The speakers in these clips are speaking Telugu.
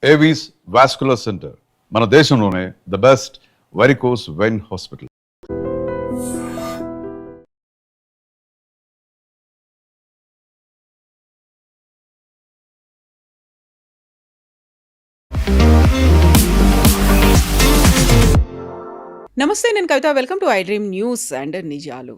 ఏవీస్ వాస్కులర్ సెంటర్ మన దేశంలోనే the best varicose vein hospital. నమస్తే, నేను Kavitha. Welcome to I dream news and నిజాలు.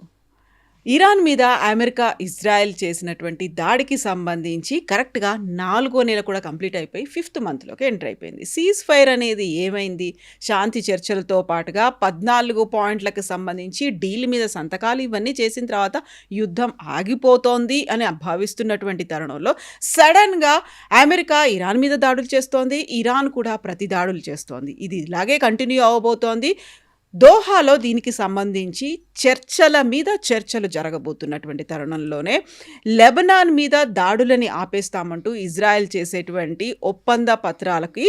ఇరాన్ మీద అమెరికా, ఇజ్రాయెల్ చేసినటువంటి దాడికి సంబంధించి కరెక్ట్గా 4వ నెల కూడా కంప్లీట్ అయిపోయి 5th మంత్లోకి ఎంటర్ అయిపోయింది. సీజ్ ఫైర్ అనేది ఏమైంది? శాంతి చర్చలతో పాటుగా 14 పాయింట్లకు సంబంధించి డీల్ మీద సంతకాలు ఇవన్నీ చేసిన తర్వాత యుద్ధం ఆగిపోతోంది అని భావిస్తున్నటువంటి తరుణంలో సడన్గా అమెరికా ఇరాన్ మీద దాడులు చేస్తోంది, ఇరాన్ కూడా ప్రతి దాడులు చేస్తోంది. ఇది ఇలాగే కంటిన్యూ అవ్వబోతోంది. దోహాలో దీనికి సంబంధించి చర్చల మీద చర్చలు జరగబోతున్నటువంటి తరుణంలోనే లెబనాన్ మీద దాడులని ఆపేస్తామంటూ ఇజ్రాయెల్ చేసేటువంటి ఒప్పంద పత్రాలకి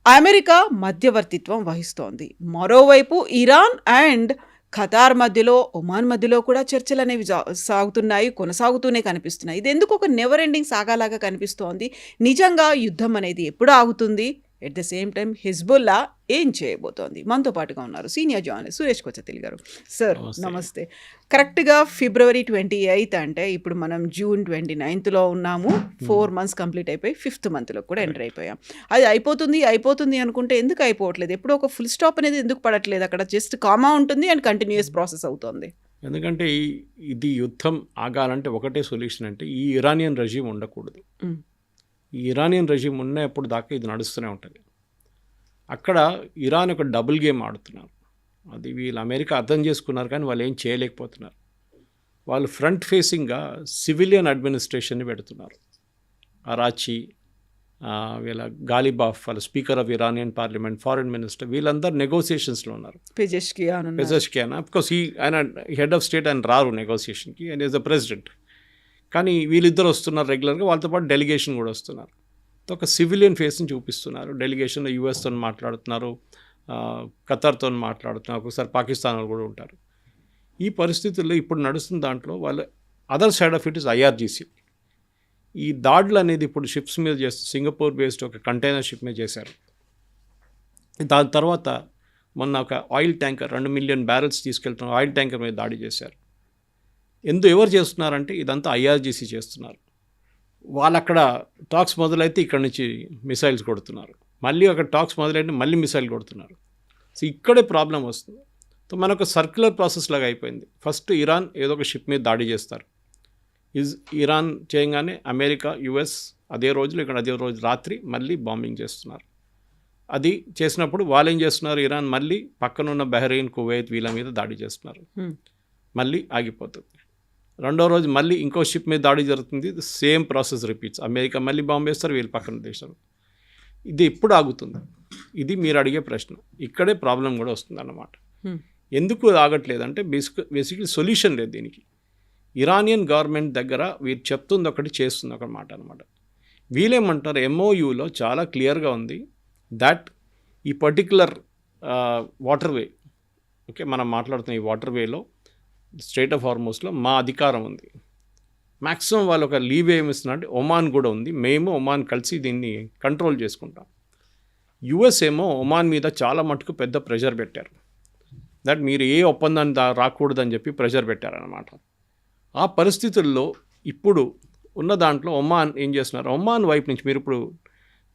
అమెరికా మధ్యవర్తిత్వం వహిస్తోంది. మరోవైపు ఇరాన్ అండ్ ఖతార్ మధ్యలో, ఒమాన్ మధ్యలో కూడా చర్చలు అనేవి సాగుతున్నాయి, కొనసాగుతూనే కనిపిస్తున్నాయి. ఇది ఎందుకు ఒక నెవర్ ఎండింగ్ సాగాలాగా కనిపిస్తోంది? నిజంగా యుద్ధం అనేది ఎప్పుడు ఆగుతుంది? At the same time Hezbollah ఏం చేయబోతోంది? మనతో పాటుగా ఉన్నారు సీనియర్ జర్నలిస్ట్ సురేష్ కొచ్చతిల్ గారు. సార్ నమస్తే. కరెక్ట్గా February 28 అంటే ఇప్పుడు మనం June 29లో ఉన్నాము. 4 months కంప్లీట్ అయిపోయి 5th మంత్లో కూడా ఎంటర్ అయిపోయాం. అది అయిపోతుంది అనుకుంటే ఎందుకు అయిపోవట్లేదు? ఎప్పుడు ఒక ఫుల్ స్టాప్ అనేది ఎందుకు పడట్లేదు? అక్కడ జస్ట్ కామా ఉంటుంది అండ్ కంటిన్యూస్ ప్రాసెస్ అవుతుంది. ఎందుకంటే ఇది యుద్ధం ఆగాలంటే ఒకటే సొల్యూషన్, అంటే ఈ ఇరానియన్ రెజీమ్ ఉండకూడదు. ఈ ఇరానియన్ రెజీమ్ ఉన్నప్పుడు దాకా ఇది నడుస్తూనే ఉంటుంది. అక్కడ ఇరాన్ ఒక డబుల్ గేమ్ ఆడుతున్నారు. అది వీళ్ళు అమెరికా అర్థం చేసుకున్నారు, కానీ వాళ్ళు ఏం చేయలేకపోతున్నారు. వాళ్ళు ఫ్రంట్ ఫేసింగ్గా సివిలియన్ అడ్మినిస్ట్రేషన్ని పెడుతున్నారు. అరాచి, వీళ్ళ గాలిబాఫ్, వాళ్ళ speaker of Iranian parliament, foreign minister, వీళ్ళందరూ నెగోసియేషన్స్లో ఉన్నారు. పెజెష్కియాన్ అఫ్కోర్స్ ఆయన హెడ్ ఆఫ్ స్టేట్, ఆయన రారు నెగోసియేషన్కి, ఆయన ఈజ్ ద ప్రెసిడెంట్. కానీ వీళ్ళిద్దరు వస్తున్నారు రెగ్యులర్గా, వాళ్ళతో పాటు డెలిగేషన్ కూడా వస్తున్నారు. ఒక సివిలియన్ ఫేస్ని చూపిస్తున్నారు. డెలిగేషన్లో యూఎస్తో మాట్లాడుతున్నారు, ఖతార్తో మాట్లాడుతున్నారు, ఒకసారి పాకిస్తాన్ వాళ్ళు కూడా ఉంటారు. ఈ పరిస్థితుల్లో ఇప్పుడు నడుస్తున్న దాంట్లో వాళ్ళ other side of it is IRGC. ఈ దాడులు అనేది ఇప్పుడు షిప్స్ మీద చేస్తూ సింగపూర్ బేస్డ్ ఒక కంటైనర్ షిప్ మీద చేశారు. దాని తర్వాత మొన్న ఒక ఆయిల్ ట్యాంకర్ 2 million barrels తీసుకెళ్తున్న ఆయిల్ ట్యాంకర్ మీద దాడి చేశారు. ఎవరు చేస్తున్నారంటే ఇదంతా IRGC చేస్తున్నారు. వాళ్ళు అక్కడ టాక్స్ మొదలైతే ఇక్కడ నుంచి మిసైల్స్ కొడుతున్నారు, మళ్ళీ అక్కడ టాక్స్ మొదలైతే మళ్ళీ మిసైల్ కొడుతున్నారు. సో ఇక్కడే ప్రాబ్లం వస్తుంది. సో మనకు సర్క్యులర్ ప్రాసెస్ లాగా అయిపోయింది. ఫస్ట్ ఇరాన్ ఏదో ఒక షిప్ మీద దాడి చేస్తారు. ఇరాన్ చేయగానే అమెరికా, US అదే రోజులు, ఇక్కడ అదే రోజు రాత్రి మళ్ళీ బాంబింగ్ చేస్తున్నారు. అది చేసినప్పుడు వాళ్ళు ఏం చేస్తున్నారు, ఇరాన్ మళ్ళీ పక్కనున్న బహ్రెయిన్, కువైత్ వీళ్ళ మీద దాడి చేస్తున్నారు. మళ్ళీ ఆగిపోతుంది. రెండో రోజు మళ్ళీ ఇంకో షిప్ మీద దాడి జరుగుతుంది. Same process repeats. అమెరికా మళ్ళీ బాంబు వేస్తారు, వీళ్ళు పక్కన దేశాలు. ఇది ఎప్పుడు ఆగుతుంది? ఇది మీరు అడిగే ప్రశ్న. ఇక్కడే ప్రాబ్లం కూడా వస్తుంది అన్నమాట. ఎందుకు ఆగట్లేదు అంటే బేసిక్లీ సొల్యూషన్ లేదు దీనికి. ఇరానియన్ గవర్నమెంట్ దగ్గర వీరు చెప్తుంది ఒకటి, చేస్తుంది ఒక మాట అనమాట. వీళ్ళేమంటారు, MOUలో చాలా క్లియర్గా ఉంది దట్ ఈ పర్టికులర్ వాటర్వే, ఓకే, మనం మాట్లాడుతున్న ఈ వాటర్వేలో స్ట్రైట్ ఆఫ్ హార్మోస్లో మా అధికారం ఉంది. మ్యాక్సిమం వాళ్ళు ఒక లీవ్ ఏమిస్తున్నట్టు ఒమాన్ కూడా ఉంది. మేము ఒమాన్ కలిసి దీన్ని కంట్రోల్ చేసుకుంటాం. US ఏమో ఒమాన్ మీద చాలా మటుకు పెద్ద ప్రెషర్ పెట్టారు. దట్ మీరు ఏ ఒప్పందాన్ని రాకూడదని చెప్పి ప్రెషర్ పెట్టారనమాట. ఆ పరిస్థితుల్లో ఇప్పుడు ఉన్న దాంట్లో ఒమాన్ ఏం చేస్తున్నారు, ఒమాన్ వైపు నుంచి మీరు ఇప్పుడు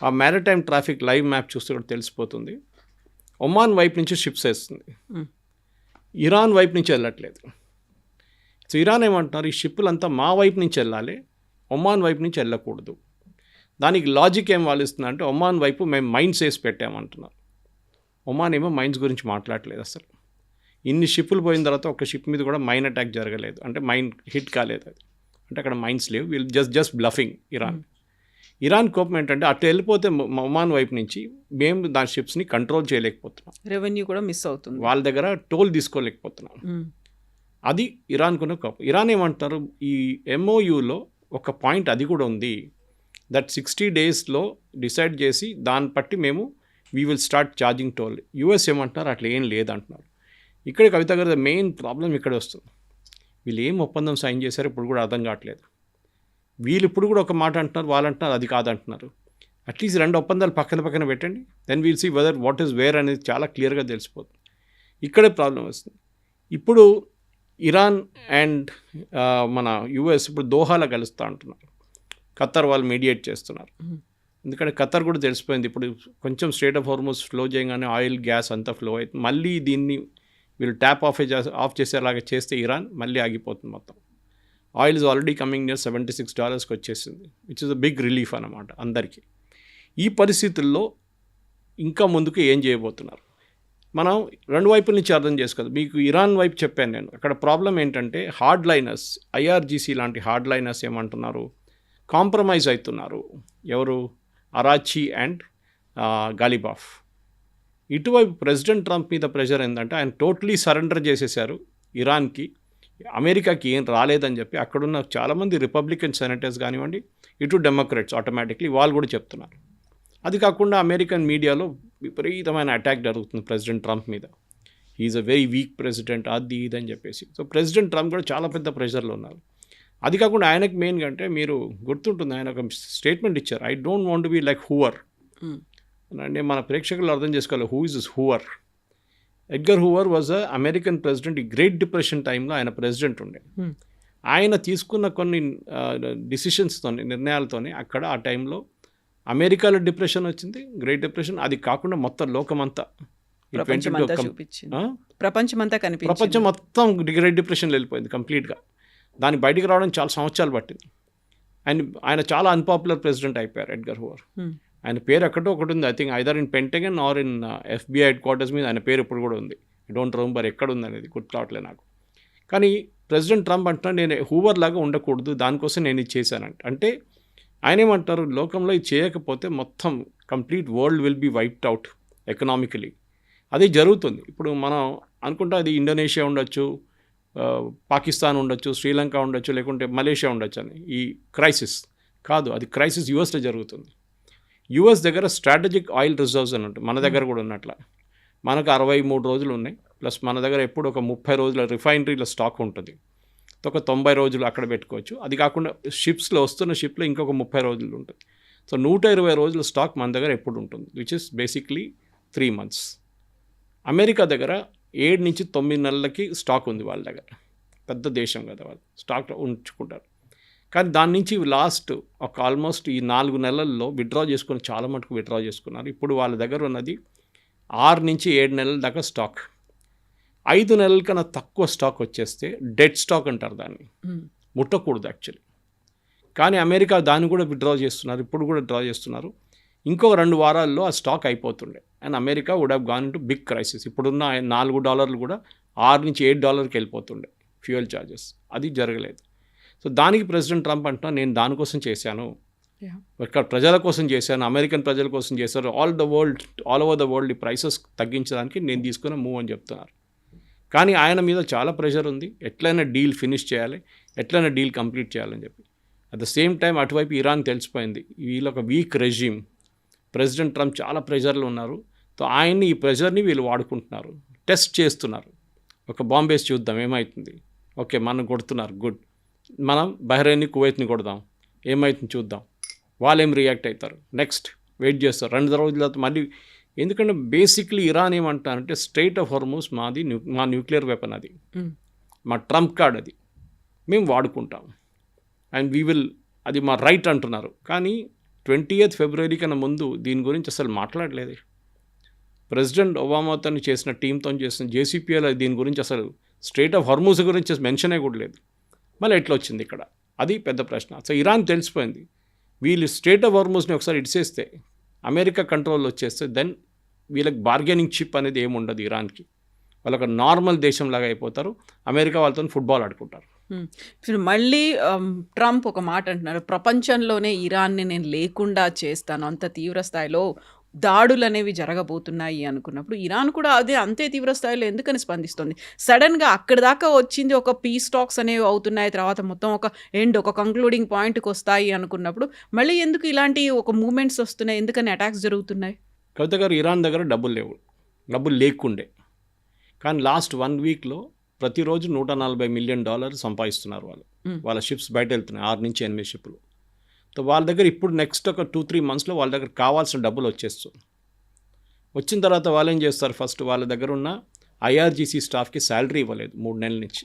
ఆ మ్యారిటైమ్ ట్రాఫిక్ లైవ్ మ్యాప్ చూస్తే కూడా తెలిసిపోతుంది. ఒమాన్ వైపు నుంచి షిప్స్ వేస్తుంది, ఇరాన్ వైపు నుంచి వెళ్ళట్లేదు. సో ఇరాన్ ఏమంటున్నారు, ఈ షిప్పులంతా మా వైపు నుంచి వెళ్ళాలి, ఒమాన్ వైపు నుంచి వెళ్ళకూడదు. దానికి లాజిక్ ఏం వాలిస్తుందంటే, ఒమాన్ వైపు మేము మైన్స్ వేసి పెట్టామంటున్నారు. ఒమాన్ ఏమో మైన్స్ గురించి మాట్లాడలేదు అసలు. ఇన్ని షిప్పులు పోయిన తర్వాత ఒక షిప్ మీద కూడా మైన్ అటాక్ జరగలేదు, అంటే మైన్ హిట్ కాలేదు. అది అంటే అక్కడ మైన్స్ లేవు. వీళ్ళు జస్ట్ బ్లఫింగ్ ఇరాన్ కోపం ఏంటంటే, అటు వెళ్ళిపోతే ఒమాన్ వైపు నుంచి మేము దాని షిప్స్ని కంట్రోల్ చేయలేకపోతున్నాం, రెవెన్యూ కూడా మిస్ అవుతుంది, వాళ్ళ దగ్గర టోల్ తీసుకోలేకపోతున్నాం. అది ఇరాన్కున్న కోపం. ఇరాన్ ఏమంటారు, ఈ MOUలో ఒక పాయింట్ అది కూడా ఉంది, దట్ 60 daysలో డిసైడ్ చేసి దాన్ని బట్టి మేము we will start charging toll. US ఏమంటున్నారు, అట్లా ఏం లేదంటున్నారు. ఇక్కడ కవిత గారి మెయిన్ ప్రాబ్లం ఇక్కడ వస్తుంది. వీళ్ళు ఏం ఒప్పందం సైన్ చేశారు ఇప్పుడు కూడా అర్థం కావట్లేదు. వీళ్ళు ఇప్పుడు కూడా ఒక మాట అంటున్నారు, వాళ్ళు అంటున్నారు అది కాదంటున్నారు. అట్లీస్ట్ 2 ఒప్పందాలు పక్కన పక్కన పెట్టండి. Then we'll see whether what is where అనేది చాలా క్లియర్గా తెలిసిపోతుంది. ఇక్కడే ప్రాబ్లం వస్తుంది. ఇప్పుడు ఇరాన్ అండ్ మన యుఎస్ ఇప్పుడు దోహాలో కలుస్తూ అంటున్నారు. ఖత్తర్ వాళ్ళు మీడియేట్ చేస్తున్నారు. ఎందుకంటే ఖత్తర్ కూడా తెలిసిపోయింది ఇప్పుడు కొంచెం స్ట్రెయిట్ ఆఫ్ హార్మోస్ ఫ్లో చేయగానే ఆయిల్ గ్యాస్ అంతా ఫ్లో అవుతుంది. మళ్ళీ దీన్ని వీళ్ళు ట్యాప్ ఆఫ్ చేసేలాగా చేస్తే ఇరాన్ మళ్ళీ ఆగిపోతుంది మొత్తం. Oil is already coming near $76కి వచ్చేసింది, which is a big relief అన్నమాట అందరికీ. ఈ పరిస్థితుల్లో ఇంకా ముందుకు ఏం చేయబోతున్నారు మనం 2 వైపుల నుంచి అర్థం చేసుకోవాలి. మీకు ఇరాన్ వైపు చెప్పాను నేను. అక్కడ ప్రాబ్లం ఏంటంటే హార్డ్ లైనర్స్, ఐఆర్జీసీ లాంటి హార్డ్ లైనర్స్ ఏమంటున్నారు, కాంప్రమైజ్ అవుతున్నారు. ఎవరు? అరాచీ అండ్ గాలిబాఫ్. ఇటువైపు ప్రెసిడెంట్ ట్రంప్ మీద ప్రెషర్ ఏంటంటే ఆయన టోటలీ సరెండర్ చేసేసారు ఇరాన్కి, అమెరికాకి ఏం రాలేదని చెప్పి అక్కడున్న చాలామంది రిపబ్లికన్ సెనేటర్స్ కానివ్వండి, ఇటు డెమోక్రాట్స్ ఆటోమేటిక్లీ వాళ్ళు కూడా చెప్తున్నారు. అది కాకుండా అమెరికన్ మీడియాలో విపరీతమైన అటాక్ జరుగుతుంది ప్రెసిడెంట్ ట్రంప్ మీద. He is a very weak president, అది ఇది అని చెప్పేసి. సో ప్రెసిడెంట్ ట్రంప్ కూడా చాలా పెద్ద ప్రెషర్లో ఉన్నారు. అది కాకుండా ఆయనకు మెయిన్గా అంటే మీరు గుర్తుంటుంది, ఆయన ఒక స్టేట్మెంట్ ఇచ్చారు, I don't want to be like Hoover. అంటే మన ప్రేక్షకులు అర్థం చేసుకోవాలి, who is Hoover. Edgar Hoover was a American president. ఈ గ్రేట్ డిప్రెషన్ టైంలో ఆయన ప్రెసిడెంట్ ఉండే. ఆయన తీసుకున్న కొన్ని డిసిషన్స్తోని, నిర్ణయాలతోనే అక్కడ ఆ టైంలో అమెరికాలో డిప్రెషన్ వచ్చింది, గ్రేట్ డిప్రెషన్. అది కాకుండా మొత్తం లోకమంతా ప్రపంచం మొత్తం గ్రేట్ డిప్రెషన్లో వెళ్ళిపోయింది కంప్లీట్గా. దాన్ని బయటికి రావడం చాలా సంవత్సరాలు పట్టింది. ఆయన చాలా అన్పాపులర్ ప్రెసిడెంట్ అయిపోయారు ఎడ్గర్ హూవర్. ఆయన పేరు ఎక్కడో ఒకటి ఉంది, I think either in Pentagon or in FBI headquarters మీద ఆయన పేరు ఇప్పుడు కూడా ఉంది. ఐ డోంట్ రిమెంబర్ ఎక్కడ ఉంది అనేది, గుర్తురావట్లేదు నాకు. కానీ ప్రెసిడెంట్ ట్రంప్ అంటున్నా నేను హూవర్ లాగా ఉండకూడదు, దానికోసం నేను ఇది చేశానంట. అంటే ఆయన ఏమంటారు, లోకంలో ఇది చేయకపోతే మొత్తం complete world will be wiped out economically. అదే జరుగుతుంది. ఇప్పుడు మనం అనుకుంటా అది ఇండోనేషియా ఉండొచ్చు, పాకిస్తాన్ ఉండొచ్చు, శ్రీలంక ఉండొచ్చు, లేకుంటే మలేషియా ఉండొచ్చు అని. ఈ క్రైసిస్ కాదు, అది క్రైసిస్ యుఎస్లో జరుగుతుంది. యుఎస్ దగ్గర స్ట్రాటజిక్ ఆయిల్ రిజర్వ్స్ అని ఉంటాయి, మన దగ్గర కూడా ఉన్నట్ల. మనకు 63 రోజులు ఉన్నాయి, ప్లస్ మన దగ్గర ఎప్పుడు ఒక 30 రోజుల రిఫైనరీల స్టాక్ ఉంటుంది, ఒక 90 రోజులు అక్కడ పెట్టుకోవచ్చు. అది కాకుండా షిప్స్లో వస్తున్న షిప్లో ఇంకొక 30 రోజులు ఉంటుంది. సో 120 రోజుల స్టాక్ మన దగ్గర ఎప్పుడు ఉంటుంది, which is basically 3 months. America దగ్గర 7 నుంచి 9 నెలలకి స్టాక్ ఉంది వాళ్ళ దగ్గర. పెద్ద దేశం కదా, వాళ్ళు స్టాక్ ఉంచుకుంటారు. కానీ దాని నుంచి లాస్ట్ ఒక ఆల్మోస్ట్ ఈ 4 నెలల్లో విత్డ్రా చేసుకుని చాలా మటుకు విత్డ్రా చేసుకున్నారు. ఇప్పుడు వాళ్ళ దగ్గర ఉన్నది 6 నుంచి 7 నెలల దాకా స్టాక్. 5 నెలల కన్నా తక్కువ స్టాక్ వచ్చేస్తే డెడ్ స్టాక్ అంటారు, దాన్ని ముట్టకూడదు యాక్చువల్లీ. కానీ అమెరికా దాన్ని కూడా విత్డ్రా చేస్తున్నారు, ఇప్పుడు కూడా డ్రా చేస్తున్నారు. ఇంకో 2 వారాల్లో ఆ స్టాక్ అయిపోతుండే and America would have gone into big crisis. ఇప్పుడున్న $4 కూడా $6 నుంచి $8కి వెళ్ళిపోతుండే ఫ్యూయల్ ఛార్జెస్. అది జరగలేదు. సో దానికి ప్రెసిడెంట్ ట్రంప్ అంటున్నా నేను దానికోసం చేశాను, ఇక్కడ ప్రజల కోసం చేశాను, అమెరికన్ ప్రజల కోసం చేశారు, ఆల్ ఓవర్ ద వరల్డ్ ఈ ప్రైసెస్ తగ్గించడానికి నేను తీసుకున్న మూవ్ అని చెప్తున్నారు. కానీ ఆయన మీద చాలా ప్రెషర్ ఉంది, ఎట్లయినా డీల్ ఫినిష్ చేయాలి, ఎట్లయినా డీల్ కంప్లీట్ చేయాలని చెప్పి. అట్ ద సేమ్ టైం అటువైపు ఇరాన్ తెలిసిపోయింది, వీళ్ళు ఒక వీక్ రెజ్యూమ్, ప్రెసిడెంట్ ట్రంప్ చాలా ప్రెషర్లు ఉన్నారు. సో ఆయన్ని ఈ ప్రెషర్ని వీళ్ళు వాడుకుంటున్నారు, టెస్ట్ చేస్తున్నారు. ఒక బాంబేస్ చూద్దాం ఏమవుతుంది, ఓకే మనం కొడుతున్నారు, గుడ్, మనం బహ్రెయిన్ని కువైత్ని కొడదాం, ఏమవుతుంది చూద్దాం, వాళ్ళు ఏం రియాక్ట్ అవుతారు, నెక్స్ట్ వెయిట్ చేస్తారు 2 రోజుల తర్వాత మళ్ళీ. ఎందుకంటే బేసిక్లీ ఇరాన్ ఏమంటారంటే స్ట్రెయిట్ ఆఫ్ హార్మోస్ మా న్యూక్లియర్ వెపన్, అది మా ట్రంప్ కార్డ్, అది మేము వాడుకుంటాం అండ్ వీ విల్, అది మా రైట్ అంటున్నారు. కానీ 20th ఫిబ్రవరి కన్నా ముందు దీని గురించి అసలు మాట్లాడలేదు. ప్రెసిడెంట్ ఒబామాతో చేసిన టీంతో చేసిన JCPOలో దీని గురించి అసలు స్ట్రెయిట్ ఆఫ్ హార్మోస్ గురించి మెన్షనే కూడా లేదు. మళ్ళీ ఎట్లా వచ్చింది ఇక్కడ, అది పెద్ద ప్రశ్న. సో ఇరాన్ తెలిసిపోయింది, వీళ్ళు స్ట్రెయిట్ ఆఫ్ హార్మోస్ని ఒకసారి ఇడిసేస్తే, అమెరికా కంట్రోల్ వచ్చేస్తే, దెన్ వీళ్ళకి బార్గెనింగ్ చిప్ అనేది ఏమి ఉండదు ఇరాన్కి. వాళ్ళు ఒక నార్మల్ దేశంలాగా అయిపోతారు, అమెరికా వాళ్ళతో ఫుట్బాల్ ఆడుకుంటారు. మళ్ళీ ట్రంప్ ఒక మాట అంటున్నారు, ప్రపంచంలోనే ఇరాన్ని నేను లేకుండా చేస్తాను, అంత తీవ్ర స్థాయిలో దాడులు అనేవి జరగబోతున్నాయి అనుకున్నప్పుడు ఇరాన్ కూడా అదే అంతే తీవ్ర స్థాయిలో ఎందుకని స్పందిస్తుంది? సడన్గా అక్కడి దాకా వచ్చింది, ఒక పీస్ టాక్స్ అనేవి అవుతున్నాయి, తర్వాత మొత్తం ఒక కంక్లూడింగ్ పాయింట్కి వస్తాయి అనుకున్నప్పుడు మళ్ళీ ఎందుకు ఇలాంటి ఒక మూమెంట్స్ వస్తున్నాయి, ఎందుకని అటాక్స్ జరుగుతున్నాయి? కవిత గారు, ఇరాన్ దగ్గర డబ్బులు లేకుండే, కానీ లాస్ట్ 1 వీక్లో ప్రతిరోజు $140 మిలియన్ సంపాదిస్తున్నారు వాళ్ళు. వాళ్ళ షిప్స్ బయట వెళ్తున్నాయి, 6 నుంచి 8 షిప్లు. సో వాళ్ళ దగ్గర ఇప్పుడు నెక్స్ట్ ఒక 2-3 మంత్స్లో వాళ్ళ దగ్గర కావాల్సిన డబ్బులు వచ్చేస్తుంది. వచ్చిన తర్వాత వాళ్ళు ఏం చేస్తారు, ఫస్ట్ వాళ్ళ దగ్గర ఉన్న ఐఆర్జీసీ స్టాఫ్కి శాలరీ ఇవ్వలేదు 3 నెలల నుంచి,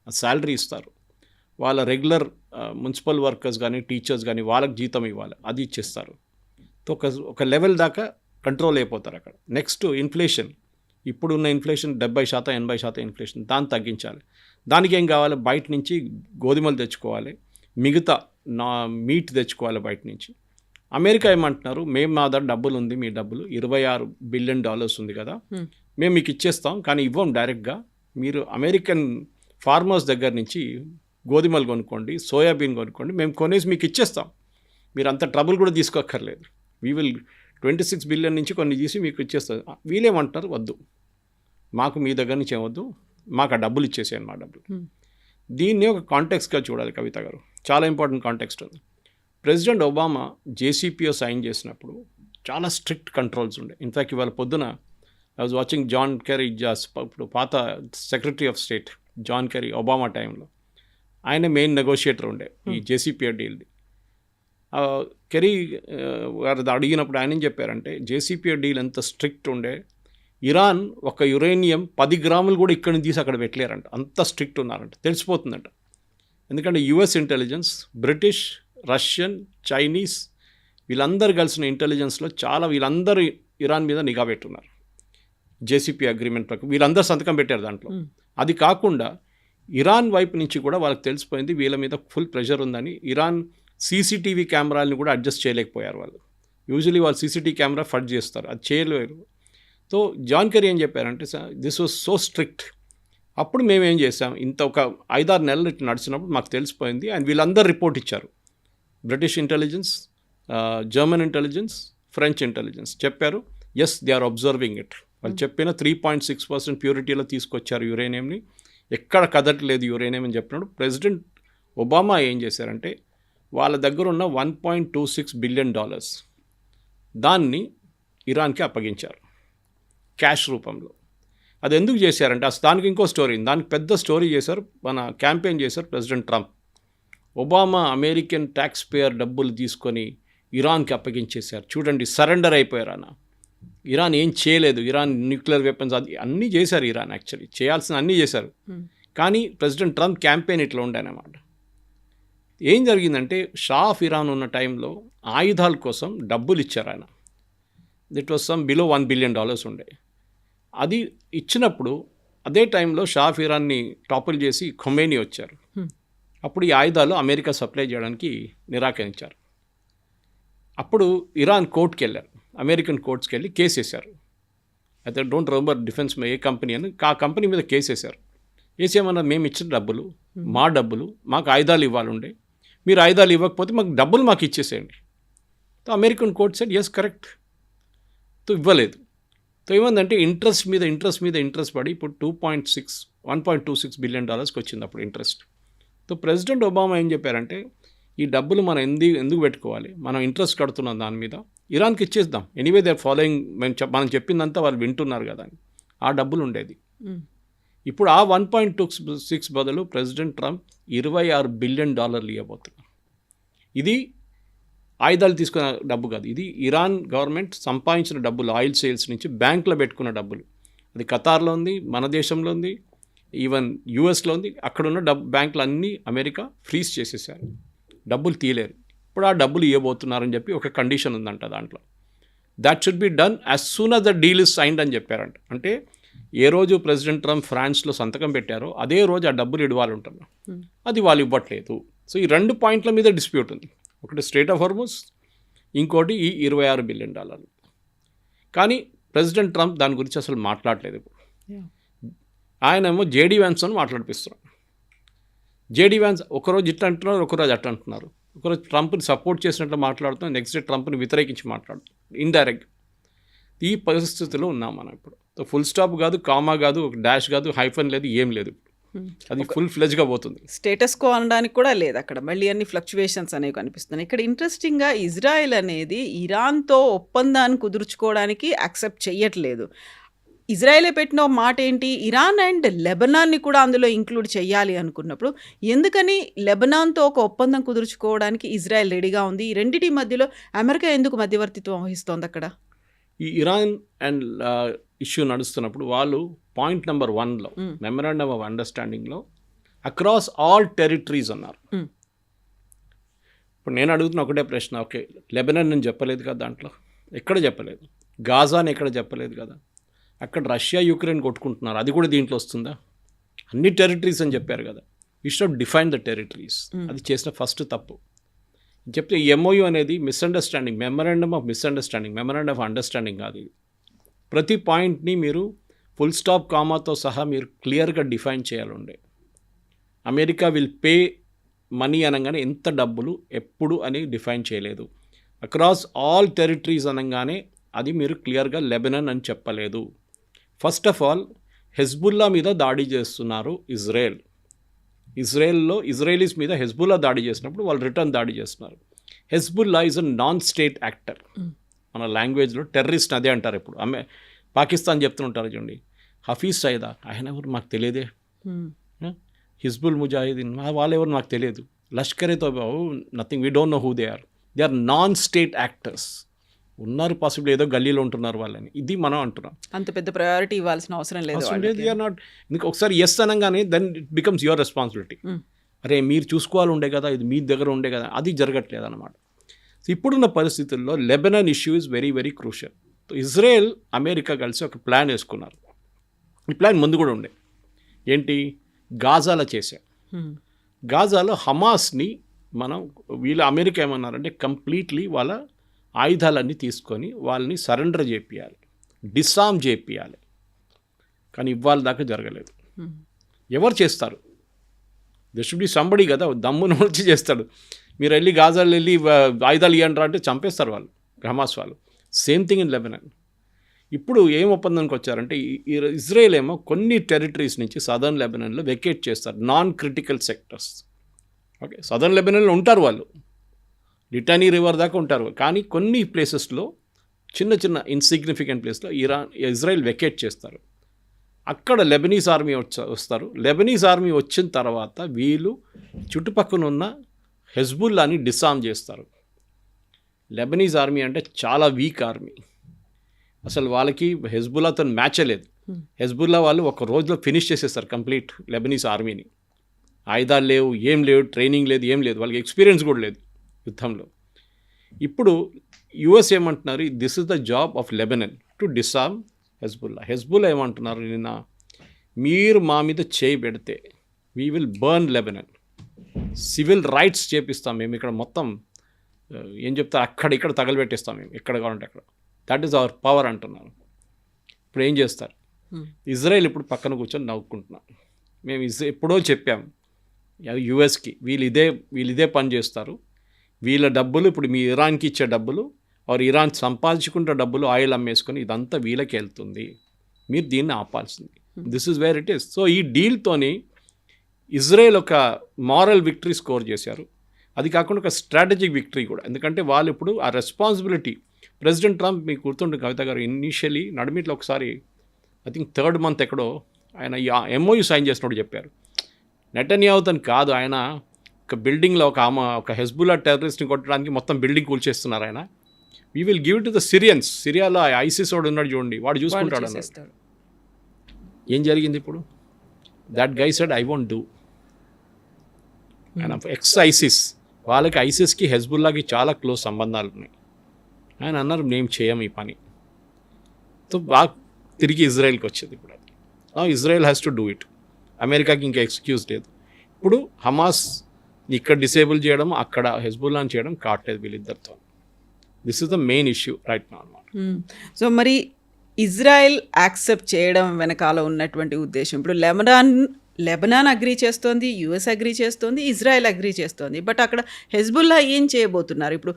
ఆ శాలరీ ఇస్తారు. వాళ్ళ రెగ్యులర్ మున్సిపల్ వర్కర్స్ కానీ టీచర్స్ కానీ వాళ్ళకి జీతం ఇవ్వాలి, అది ఇచ్చేస్తారు. సో ఒక లెవెల్ దాకా కంట్రోల్ అయిపోతారు అక్కడ. నెక్స్ట్ ఇన్ఫ్లేషన్, ఇప్పుడున్న ఇన్ఫ్లేషన్ 70%, 80% ఇన్ఫ్లేషన్, దాన్ని తగ్గించాలి. దానికి ఏం కావాలి, బయట నుంచి గోధుమలు తెచ్చుకోవాలి, మిగతా మీట్ తెచ్చుకోవాలి బయట నుంచి. అమెరికా ఏమంటున్నారు, మేము మా దగ్గర డబ్బులు ఉంది, మీ డబ్బులు $26 బిలియన్ ఉంది కదా, మేము మీకు ఇచ్చేస్తాం, కానీ ఇవ్వం డైరెక్ట్గా, మీరు అమెరికన్ ఫార్మర్స్ దగ్గర నుంచి గోధుమలు కొనుక్కోండి, సోయాబీన్ కొనుక్కోండి, మేము కొనేసి మీకు ఇచ్చేస్తాం, మీరు అంత ట్రబుల్ కూడా తీసుకోక్కర్లేదు, వీ విల్ 26 బిలియన్ నుంచి కొన్ని తీసి మీకు ఇచ్చేస్తాం. వీళ్ళేమంటారు, వద్దు, మాకు మీ దగ్గర నుంచి ఏమొద్దు, మాకు ఆ డబ్బులు ఇచ్చేసేయండి, మా డబ్బులు. దీన్ని ఒక కాంటెక్స్ట్గా చూడాలి కవిత గారు, చాలా ఇంపార్టెంట్ కాంటెక్స్ట్ ఉంది. ప్రెసిడెంట్ ఒబామా JCPO సైన్ చేసినప్పుడు చాలా స్ట్రిక్ట్ కంట్రోల్స్ ఉండే. ఇన్ఫ్యాక్ట్ ఇవాళ పొద్దున I was watching John Kerry, ఇప్పుడు పాత secretary of state John Kerry Obama టైంలో ఆయన మెయిన్ నెగోషియేటర్ ఉండే ఈ JCPO డీల్ది. కెరీ గారు అడిగినప్పుడు ఆయన ఏం చెప్పారంటే, JCPO డీల్ ఎంత స్ట్రిక్ట్ ఉండే, ఇరాన్ ఒక యురేనియం 10 గ్రాములు కూడా ఇక్కడి నుంచి తీసి అక్కడ పెట్టలేరంట, అంత స్ట్రిక్ట్ ఉన్నారంట, తెలిసిపోతుందంట. ఎందుకంటే US intelligence, British, Russian, Chinese వీళ్ళందరూ కలిసిన ఇంటెలిజెన్స్లో చాలా వీళ్ళందరూ ఇరాన్ మీద నిఘా పెట్టున్నారు. JCPO అగ్రిమెంట్ ప్రకారం వీళ్ళందరూ సంతకం పెట్టారు దాంట్లో. అది కాకుండా ఇరాన్ వైపు నుంచి కూడా వాళ్ళకి తెలిసిపోయింది వీళ్ళ మీద ఫుల్ ప్రెషర్ ఉందని. ఇరాన్ CCTV కెమెరాలను కూడా అడ్జస్ట్ చేయలేకపోయారు వాళ్ళు. యూజువలీ వాళ్ళు CCTV కెమెరా ఫడ్ చేస్తారు, అది చేయలేరు. సో జాన్ కెరీ ఏం చెప్పారంటే, దిస్ వాజ్ సో స్ట్రిక్ట్. అప్పుడు మేము ఏం చేసాం, ఇంత ఒక 5-6 నెలలు ఇట్లా నడిచినప్పుడు మాకు తెలిసిపోయింది, అండ్ వీళ్ళందరూ రిపోర్ట్ ఇచ్చారు. British intelligence, German intelligence, French intelligence చెప్పారు, yes they are observing it. వాళ్ళు చెప్పిన 3.6% ప్యూరిటీలో తీసుకొచ్చారు యురేనియంని, ఎక్కడ కదట్లేదు యురేనియం అని చెప్పినప్పుడు ప్రెసిడెంట్ ఒబామా ఏం చేశారంటే, వాళ్ళ దగ్గర ఉన్న $1.26 బిలియన్ దాన్ని ఇరాన్కి అప్పగించారు క్యాష్ రూపంలో. అది ఎందుకు చేశారంటే, అసలు దానికి ఇంకో స్టోరీ, దానికి పెద్ద స్టోరీ చేశారు, మన క్యాంపెయిన్ చేశారు president Trump. Obama American tax payer డబ్బులు తీసుకొని ఇరాన్కి అప్పగించేశారు, చూడండి సరెండర్ అయిపోయారు అన్న. ఇరాన్ ఏం చేయలేదు, ఇరాన్ న్యూక్లియర్ వెపన్స్ అది అన్నీ చేశారు, ఇరాన్ యాక్చువల్లీ చేయాల్సిన అన్నీ చేశారు. కానీ ప్రెసిడెంట్ ట్రంప్ క్యాంపెయిన్ ఇట్లా ఉండేనమాట. ఏం జరిగిందంటే, షా ఆఫ్ ఇరాన్ ఉన్న టైంలో ఆయుధాల కోసం డబ్బులు ఇచ్చారు ఆయన. దిట్ వాజ్ సమ్ బిలో $1 బిలియన్ ఉండే. అది ఇచ్చినప్పుడు అదే టైంలో షా ఆఫ్ ఇరాన్ని టాపుల్ చేసి ఖొమేనీ వచ్చారు. అప్పుడు ఈ ఆయుధాలు అమెరికా సప్లై చేయడానికి నిరాకరించారు. అప్పుడు ఇరాన్ కోర్టుకి వెళ్ళారు, అమెరికన్ కోర్ట్స్కి వెళ్ళి కేసు వేశారు. అయితే don't remember defence A company అని, ఆ కంపెనీ మీద కేసు వేశారు. వేసేమన్నా, మేము ఇచ్చిన డబ్బులు మా డబ్బులు, మాకు ఆయుధాలు ఇవ్వాలండే, మీరు ఆయుధాలు ఇవ్వకపోతే మాకు డబ్బులు మాకు ఇచ్చేసేయండి. So American court said yes correct. తో ఇవ్వలేదు. సో ఏమందంటే ఇంట్రెస్ట్ మీద ఇంట్రెస్ట్ పడి ఇప్పుడు 1.26 బిలియన్ వచ్చింది అప్పుడు ఇంట్రెస్ట్. సో ప్రెసిడెంట్ ఒబామా ఏం చెప్పారంటే, ఈ డబ్బులు మనం ఎందుకు పెట్టుకోవాలి, మనం ఇంట్రెస్ట్ కడుతున్నాం దాని మీద, ఇరాన్కి ఇచ్చేద్దాం, ఎనీవే దే ఆర్ ఫాలోయింగ్, మనం చెప్పిందంతా వాళ్ళు వింటున్నారు కదా అని. ఆ డబ్బులు ఉండేది. ఇప్పుడు ఆ 1.26 బదులు ప్రెసిడెంట్ ట్రంప్ $26 బిలియన్ ఇవ్వబోతున్నారు. ఇది ఆయుధాలు తీసుకున్న డబ్బు కాదు, ఇది ఇరాన్ గవర్నమెంట్ సంపాదించిన డబ్బులు, ఆయిల్ సేల్స్ నుంచి బ్యాంకులో పెట్టుకున్న డబ్బులు. అది ఖతార్లో ఉంది, మన దేశంలో ఉంది, ఈవెన్ యూఎస్లో ఉంది. అక్కడున్న బ్యాంకులు అన్నీ అమెరికా ఫ్రీజ్ చేసేసారు, డబ్బులు తీయలేరు. ఇప్పుడు ఆ డబ్బులు ఇవ్వబోతున్నారని చెప్పి ఒక కండిషన్ ఉందంట దాంట్లో. That should be done as soon as the deal is signed అని చెప్పారంట. అంటే ఏ రోజు ప్రెసిడెంట్ ట్రంప్ ఫ్రాన్స్లో సంతకం పెట్టారో అదే రోజు ఆ డబ్బులు ఇవ్వాలంటున్నారు. అది వాళ్ళు ఇవ్వట్లేదు. సో ఈ 2 పాయింట్ల మీద డిస్ప్యూట్ ఉంది. ఒకటి స్ట్రేట్ ఆఫ్ హార్ముజ్, ఇంకోటి ఈ $26 బిలియన్. కానీ ప్రెసిడెంట్ ట్రంప్ దాని గురించి అసలు మాట్లాడలేదు. ఇప్పుడు ఆయన ఏమో JD వ్యాన్స్ అని మాట్లాడిపిస్తున్నారు. JD వ్యాన్స్ ఒకరోజు ఇట్లా అంటున్నారు, ఒకరోజు అట్లా అంటున్నారు. ఒకరోజు ట్రంప్ని సపోర్ట్ చేసినట్లు మాట్లాడుతున్నారు, నెక్స్ట్ డే ట్రంప్ని వ్యతిరేకించి మాట్లాడుతున్నారు ఇండైరెక్ట్. ఈ పరిస్థితిలో ఉన్నాం మనం ఇప్పుడు. ఫుల్ స్టాప్ కాదు, కామా కాదు, ఒక డాష్ కాదు, హైఫన్ లేదు, ఏం లేదు. అది ఫుల్ ఫ్లెజ్గా పోతుంది. స్టేటస్ కో అనడానికి కూడా లేదు అక్కడ, మళ్ళీ అన్ని ఫ్లక్చువేషన్స్ అనేవి కనిపిస్తున్నాయి. ఇక్కడ ఇంట్రెస్టింగ్గా ఇజ్రాయెల్ అనేది ఇరాన్తో ఒప్పందాన్ని కుదుర్చుకోవడానికి యాక్సెప్ట్ చెయ్యట్లేదు. ఇజ్రాయెలే పెట్టిన ఒక మాట ఏంటి, ఇరాన్ అండ్ లెబనాన్ని కూడా అందులో ఇంక్లూడ్ చేయాలి అనుకున్నప్పుడు ఎందుకని లెబనాన్తో ఒక ఒప్పందం కుదుర్చుకోవడానికి ఇజ్రాయెల్ రెడీగా ఉంది? ఈ రెండిటి మధ్యలో అమెరికా ఎందుకు మధ్యవర్తిత్వం వహిస్తోంది అక్కడ? ఈ ఇరాన్ అండ్ ఇష్యూ నడుస్తున్నప్పుడు వాళ్ళు పాయింట్ నెంబర్ 1లో మెమరాండమ్ ఆఫ్ అండర్స్టాండింగ్లో అక్రాస్ ఆల్ టెరిటరీస్ అన్నారు. ఇప్పుడు నేను అడుగుతున్న ఒకటే ప్రశ్న, ఓకే లెబనాన్ నేను చెప్పలేదు కదా, దాంట్లో ఎక్కడ చెప్పలేదు, గాజాని ఎక్కడ చెప్పలేదు కదా, అక్కడ రష్యా యుక్రెయిన్ కొట్టుకుంటున్నారు, అది కూడా దీంట్లో వస్తుందా? అన్ని టెరిటరీస్ అని చెప్పారు కదా, you should define the territories. అది చేసిన ఫస్ట్ తప్పు. చెప్తే ఈ ఎంఓయూ అనేది misunderstanding, memorandum of misunderstanding, memorandum of understanding కాదు ఇది. ప్రతి పాయింట్ని మీరు ఫుల్ స్టాప్ కామాతో సహా మీరు క్లియర్గా డిఫైన్ చేయాలండే. అమెరికా విల్ పే మనీ అనగానే ఎంత డబ్బులు ఎప్పుడు అని డిఫైన్ చేయలేదు. అక్రాస్ ఆల్ టెరిటరీస్ అనగానే అది మీరు క్లియర్గా లెబనాన్ అని చెప్పలేదు. ఫస్ట్ ఆఫ్ ఆల్ హెజ్బుల్లా మీద దాడి చేస్తున్నారు ఇజ్రాయెల్లో ఇజ్రాయలీస్ మీద హెజ్బుల్లా దాడి చేసినప్పుడు వాళ్ళు రిటర్న్ దాడి చేస్తున్నారు. Hezbollah is a non state actor. మన లాంగ్వేజ్లో టెర్రరిస్ట్ అదే అంటారు. ఇప్పుడు పాకిస్తాన్ చెప్తుంటారు చూడండి, హఫీజ్ సైదా ఆయన ఎవరు మాకు తెలియదే, హిజ్బుల్ ముజాహిదీన్ వాళ్ళు ఎవరు నాకు తెలియదు, Lashkare Taiba nothing, we don't know who they are non state actors. ఉన్నారు పాసిబుల్, ఏదో గల్లీలో ఉంటున్నారు వాళ్ళని, ఇది మనం అంటున్నాం. అంత పెద్ద ప్రయారిటీ ఇవ్వాల్సిన అవసరం లేదు. యూఆర్ నాట్, ఇంకా ఒకసారి ఎస్ అనగానే then it becomes your responsibility. అరే మీరు చూసుకోవాలి ఉండే కదా, ఇది మీ దగ్గర ఉండే కదా, అది జరగట్లేదు అనమాట. సో ఇప్పుడున్న పరిస్థితుల్లో Lebanon issue is very very crucial. Israel America కలిసి ఒక ప్లాన్ వేసుకున్నారు. ఈ ప్లాన్ ముందు కూడా ఉండే, ఏంటి, గాజాలో చేశాం. గాజాలో హమాస్ని మనం వీళ్ళు అమెరికా ఏమన్నారంటే కంప్లీట్లీ వాళ్ళ ఆయుధాలన్నీ తీసుకొని వాళ్ళని సరెండర్ చేపియాలి, డిసామ్ చేపియాలి. కానీ ఇవాళ దాకా జరగలేదు. ఎవరు చేస్తారు? దే షుడ్ బి సంబడి కదా, దమ్మును వచ్చి చేస్తాడు. మీరు వెళ్ళి గాజాలో వెళ్ళి ఆయుధాలు ఇవ్వండి అంటే చంపేస్తారు వాళ్ళు, హమాస్ వాళ్ళు. Same thing in Lebanon. ఇప్పుడు ఏం ఒప్పందానికి వచ్చారంటే ఇజ్రాయెల్ ఏమో కొన్ని టెరిటరీస్ నుంచి సదర్న్ లెబనాన్లో వెకేట్ చేస్తారు, non critical sectors. Okay, southern లెబనాన్లో ఉంటారు వాళ్ళు, లిటానీ రివర్ దాకా ఉంటారు. కానీ కొన్ని ప్లేసెస్లో చిన్న చిన్న ఇన్సిగ్నిఫికెంట్ ప్లేస్లో ఇజ్రాయెల్ వెకేట్ చేస్తారు. అక్కడ లెబనీస్ ఆర్మీ వస్తారు. లెబనీస్ ఆర్మీ వచ్చిన తర్వాత వీళ్ళు చుట్టుపక్కల ఉన్న హెజ్బుల్లాని డిసామ్ చేస్తారు. లెబనీస్ ఆర్మీ అంటే చాలా వీక్ ఆర్మీ, అసలు వాళ్ళకి హెజ్బుల్లాతో మ్యాచ్ లేదు. హెజ్బుల్లా వాళ్ళు ఒక రోజులో ఫినిష్ చేసేస్తారు కంప్లీట్ లెబనీస్ ఆర్మీని. ఆయుధాలు లేవు, ఏం లేవు, ట్రైనింగ్ లేదు, ఏం లేదు, వాళ్ళకి ఎక్స్పీరియన్స్ కూడా లేదు యుద్ధంలో. ఇప్పుడు యుఎస్ ఏమంటున్నారు, this is the job of Lebanon to disarm Hezbollah ఏమంటున్నారు, నిన్న మీరు మా మీద చేయి పెడితే we will burn Lebanon, civil rights చేపిస్తాం మేము, ఇక్కడ మొత్తం ఏం చెప్తారు అక్కడ ఇక్కడ తగలబెట్టేస్తాం మేము, ఎక్కడ కావాలంటే అక్కడ, దట్ ఈస్ అవర్ పవర్ అంటున్నారు. ఇప్పుడు ఏం చేస్తారు? ఇజ్రాయెల్ ఇప్పుడు పక్కన కూర్చొని నవ్వుకుంటున్నారు. మేము ఎప్పుడో చెప్పాము యుఎస్కి, వీళ్ళు ఇదే పని చేస్తారు, వీళ్ళ డబ్బులు ఇప్పుడు మీ ఇరాన్కి ఇచ్చే డబ్బులు, ఇరాన్ సంపాదించుకుంటే డబ్బులు ఆయిల్ అమ్మేసుకొని ఇదంతా వీళ్ళకి వెళ్తుంది, మీరు దీన్ని ఆపాల్సింది. This is where it is. So ఈ డీల్తోని ఇజ్రాయెల్ ఒక మారల్ విక్టరీ స్కోర్ చేశారు. అది కాకుండా ఒక స్ట్రాటజిక్ విక్టరీ కూడా, ఎందుకంటే వాళ్ళు ఇప్పుడు ఆ రెస్పాన్సిబిలిటీ, ప్రెసిడెంట్ ట్రంప్ మీకు గుర్తుంటుంది కవిత గారు, ఇనీషియలీ నడిమిట్లో ఒకసారి ఐ థింక్ 3rd month ఎక్కడో ఆయన ఈ ఎంఓయూ సైన్ చేసినప్పుడు చెప్పారు, నెటన్యాహుతోని కాదు, ఆయన ఒక బిల్డింగ్లో ఒక హెజ్బుల్లా టెర్రరిస్ట్ని కొట్టడానికి మొత్తం బిల్డింగ్ కూల్చేస్తున్నారు ఆయన, we will give it to the Syrians, సిరియాలో ఐసిస్ వాడు ఉన్నాడు చూడండి, వాడు చూసుకుంటాడు అన్నాడు. ఏం జరిగింది ఇప్పుడు? That guy said I won't do. ఆయన ఎక్స్ ఐసిస్, వాళ్ళకి ఐసిస్కి హెజ్బుల్లాకి చాలా క్లోజ్ సంబంధాలు ఉన్నాయి. ఆయన అన్నారు మేము చేయం ఈ పని. సో బాగా తిరిగి ఇజ్రాయెల్కి వచ్చేది ఇప్పుడు. అది నా Israel has to do it. అమెరికాకి ఇంకా ఎక్స్క్యూజ్ లేదు. ఇప్పుడు హమాస్ ఇక్కడ డిసేబుల్ చేయడం, అక్కడ హెజ్బుల్లాని చేయడం కావట్లేదు వీళ్ళిద్దరితో. This is the main issue right now అన్నమాట. సో మరి ఇజ్రాయెల్ యాక్సెప్ట్ చేయడం వెనకాల ఉన్నటువంటి ఉద్దేశం, ఇప్పుడు లెబనాన్ అగ్రీ చేస్తోంది, యుఎస్ అగ్రీ చేస్తోంది, ఇజ్రాయెల్ అగ్రీ చేస్తోంది, బట్ అక్కడ హెజ్బుల్లా ఏం చేయబోతున్నారు? ఇప్పుడు